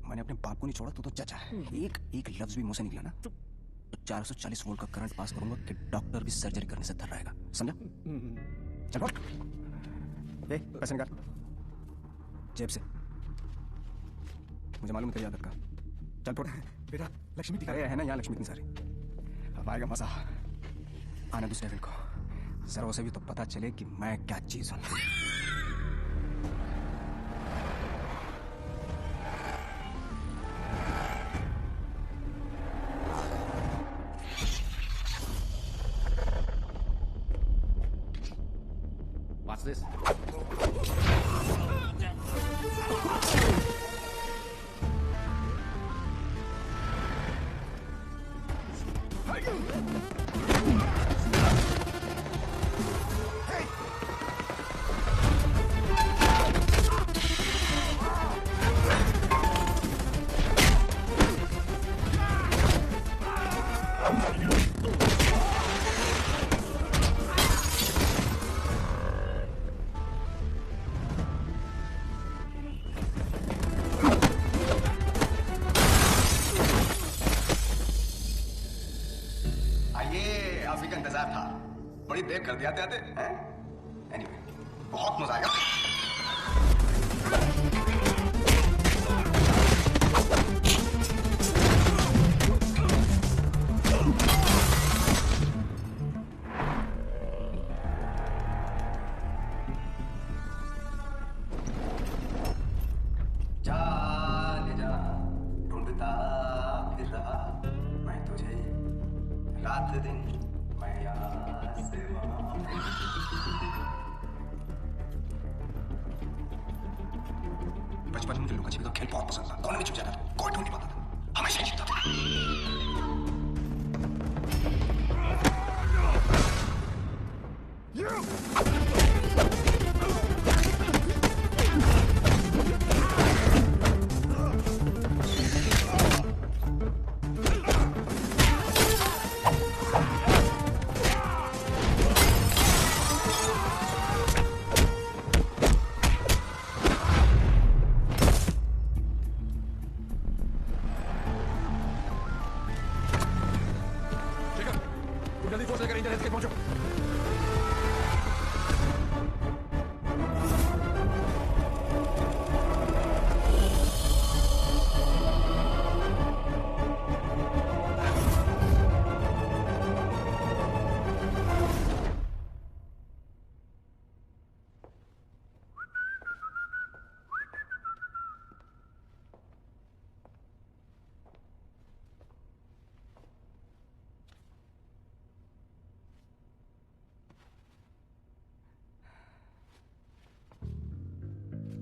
मैंने अपने बाप को नहीं छोड़ा, तो चाचा है। एक लफ्ज भी मुंह से निकला ना तो 440 वोल्ट का करंट पास करूंगा कि डॉक्टर भी सर्जरी करने से थर रहेगा, समझा? चल बोल। पैसे निकाल जेब से, मुझे मालूम है तेरी आदत का। चल फोड़। बेटा लक्ष्मी दिखा है ना यहाँ लक्ष्मी इतनी सारी। अब आएगा मजा, आने दूसरे दिन को, जरा उसे भी तो पता चले कि मैं क्या चीज हूं। What's this? कर दिया आते एनीवे बहुत मजा आएगा। जा ढूंढता फिर रहा मैं तुझे रात दिन, मैं यहाँ से बचपन में मुझे लुका छिपी का खेल बहुत पसंद था। कोने में छुप जाता था, कोई ढूंढ नहीं पाता था, हमेशा जीतता था।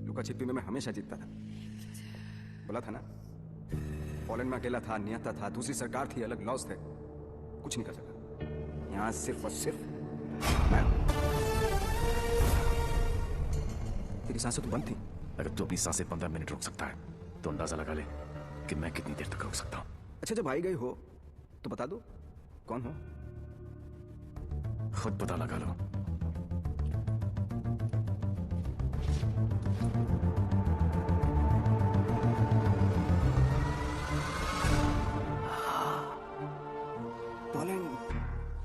लुका छिपी में मैं हमेशा जीतता था। बोला था ना, पोलैंड में अकेला था, नियता था, दूसरी सरकार थी, अलग लॉज थे, कुछ नहीं कर सका। यहाँ सिर्फ और सिर्फ मैं। तेरी सांसें तो बंद थी। अगर तू अपनी सांसें 15 मिनट रोक सकता है तो अंदाजा लगा ले कि मैं कितनी देर तक रोक सकता हूँ। अच्छा जब आई गई हो तो बता दो कौन हो। खुद पता लगा लो।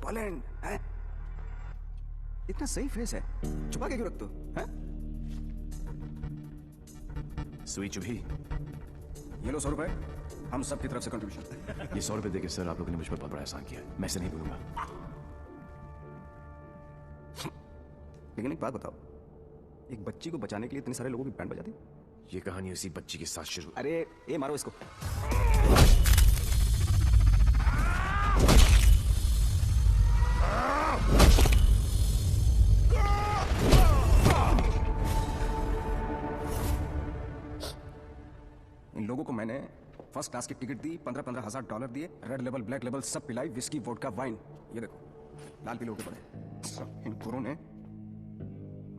पोलैंड है? इतना सही फेस है, छुपा के क्यों रखते हो? सुई चुभी। ये लो 100 रुपए, हम सब की तरफ से कंट्रीब्यूशन। ये 100 रुपए देके सर आप लोगों ने मुझ पर बहुत बड़ा एहसान किया है, मैं इसे नहीं भूलूंगा। लेकिन एक बात बताओ, एक बच्ची को बचाने के लिए इतने सारे लोगों की बैंड बजा दी? ये कहानी उसी बच्ची के साथ शुरू। अरे ये मारो इसको। इन लोगों को मैंने फर्स्ट क्लास की टिकट दी, 15-15 हजार $15 दिए, रेड लेबल ब्लैक लेबल सब पिलाई, विस्की वोडका वाइन। ये देखो लाल पीले होके पड़े। इन गुरों ने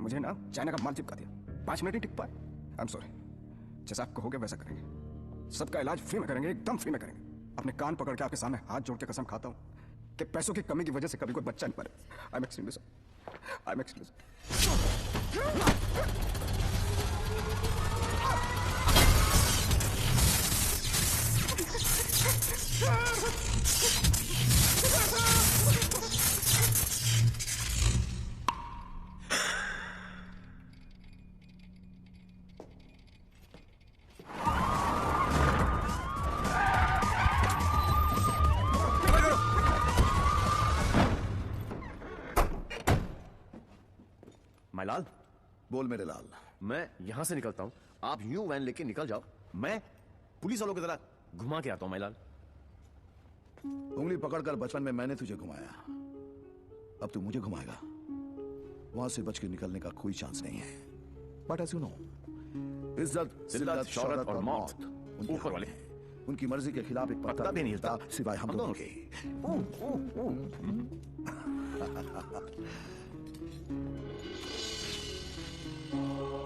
मुझे ना चाइना का माल चिपका दिया। 5 मिनट ही टिक पाए। I am sorry. जैसा आप कहोगे वैसा करेंगे। सबका इलाज फ्री में करेंगे, एकदम फ्री में करेंगे। अपने कान पकड़ के आपके सामने हाथ जोड़ के कसम खाता हूं, कि पैसों की कमी की वजह से कभी कोई बच्चा नहीं मरे। I am extremely sorry. I am extremely लाल, बोल मेरे लाल। मैं यहां से निकलता हूं, आप यूं वैन लेके निकल जाओ, मैं पुलिस वालों की तरह घुमा के आता हूं। लाल, उंगली पकड़कर बचपन में मैंने तुझे घुमाया, अब तू मुझे घुमाएगा। वहां से बच के निकलने का कोई चांस नहीं है। बट एज यू नो, इज्जत, जिल्लत, शौहरत और मौत ऊपर वाले, उनकी मर्जी के खिलाफ एक पत्ता भी नहीं हिलता सिवाय हम दोनों के।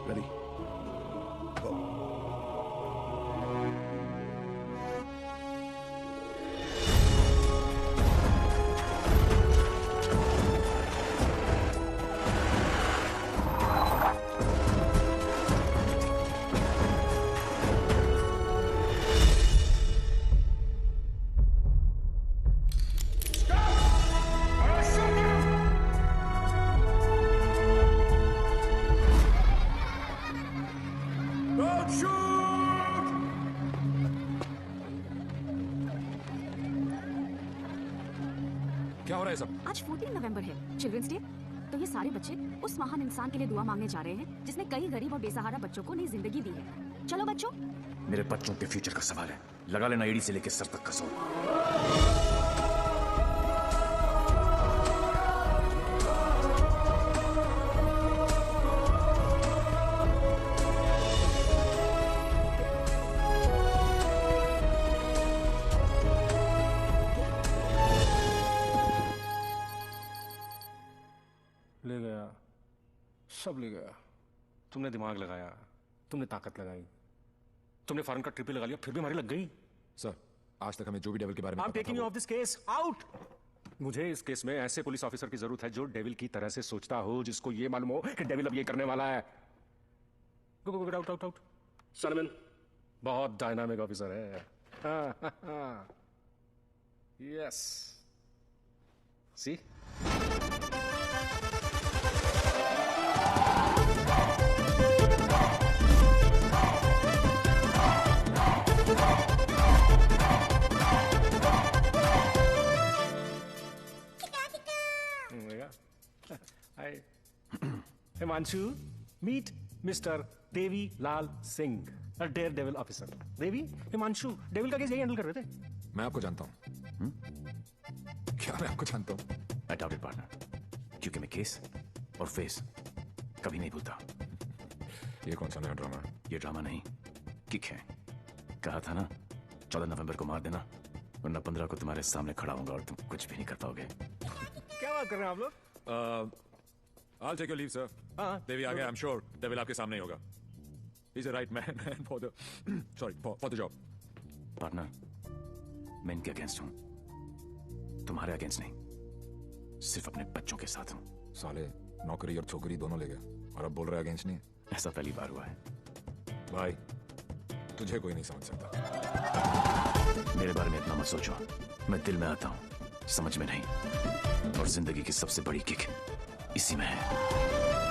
Ready? Go. क्या हो रहा है सब? आज 14 नवंबर है, चिल्ड्रंस डे। तो ये सारे बच्चे उस महान इंसान के लिए दुआ मांगने जा रहे हैं जिसने कई गरीब और बेसहारा बच्चों को नई जिंदगी दी है। चलो बच्चों। मेरे बच्चों के फ्यूचर का सवाल है, लगा लेना एड़ी से लेकर सर तक का जोर। ले गया, सब ले गया। तुमने दिमाग लगाया, तुमने ताकत लगाई, तुमने फॉरेन का ट्रिप लगा लिया, फिर भी हमारी लग गई। सर, आज तक हमें जो भी डेविल के बारे में I am taking you of this case out. मुझे इस केस में ऐसे पुलिस ऑफिसर की जरूरत है जो डेविल की तरह से सोचता हो, जिसको ये मालूम हो कि डेविल अब ये करने वाला है। Go go go, out out out. Salman बहुत डायनामिक ऑफिसर है। Yes, see Hi. Himanshu, meet Mr. Devi Lal Singh, a daredevil officer. Devi, Himanshu, devil का केस यही हैंडल कर रहे थे। मैं आपको जानता हूँ। क्या मैं आपको जानता हूँ? I doubt it, partner. क्योंकि मैं केस और फेस कभी नहीं भूलता। ये कौन सा नया ड्रामा है? ये ड्रामा नहीं, किक है। कहा था ना, 14 नवंबर को मार देना, वरना 15 को तुम्हारे सामने खड़ा होगा और तुम कुछ भी नहीं कर पाओगे। क्या बात कर रहे हैं आप लोग? I'll take your leave, sir. देवी आ गया, I'm sure डेविल आपके सामने ही होगा। He's a right man for the for the job. Partner, मैं इनके अगेंस्ट हूँ, तुम्हारे अगेंस्ट नहीं, सिर्फ अपने बच्चों के साथ हूँ। साले नौकरी और छोकरी दोनों ले गया और अब बोल रहा है अगेंस्ट नहीं है। ऐसा पहली बार हुआ है। भाई, तुझे कोई नहीं समझ सकता। मेरे बारे में इतना मत सोचो, मैं दिल में आता हूँ, समझ में नहीं। और जिंदगी की सबसे बड़ी किक इसी में है।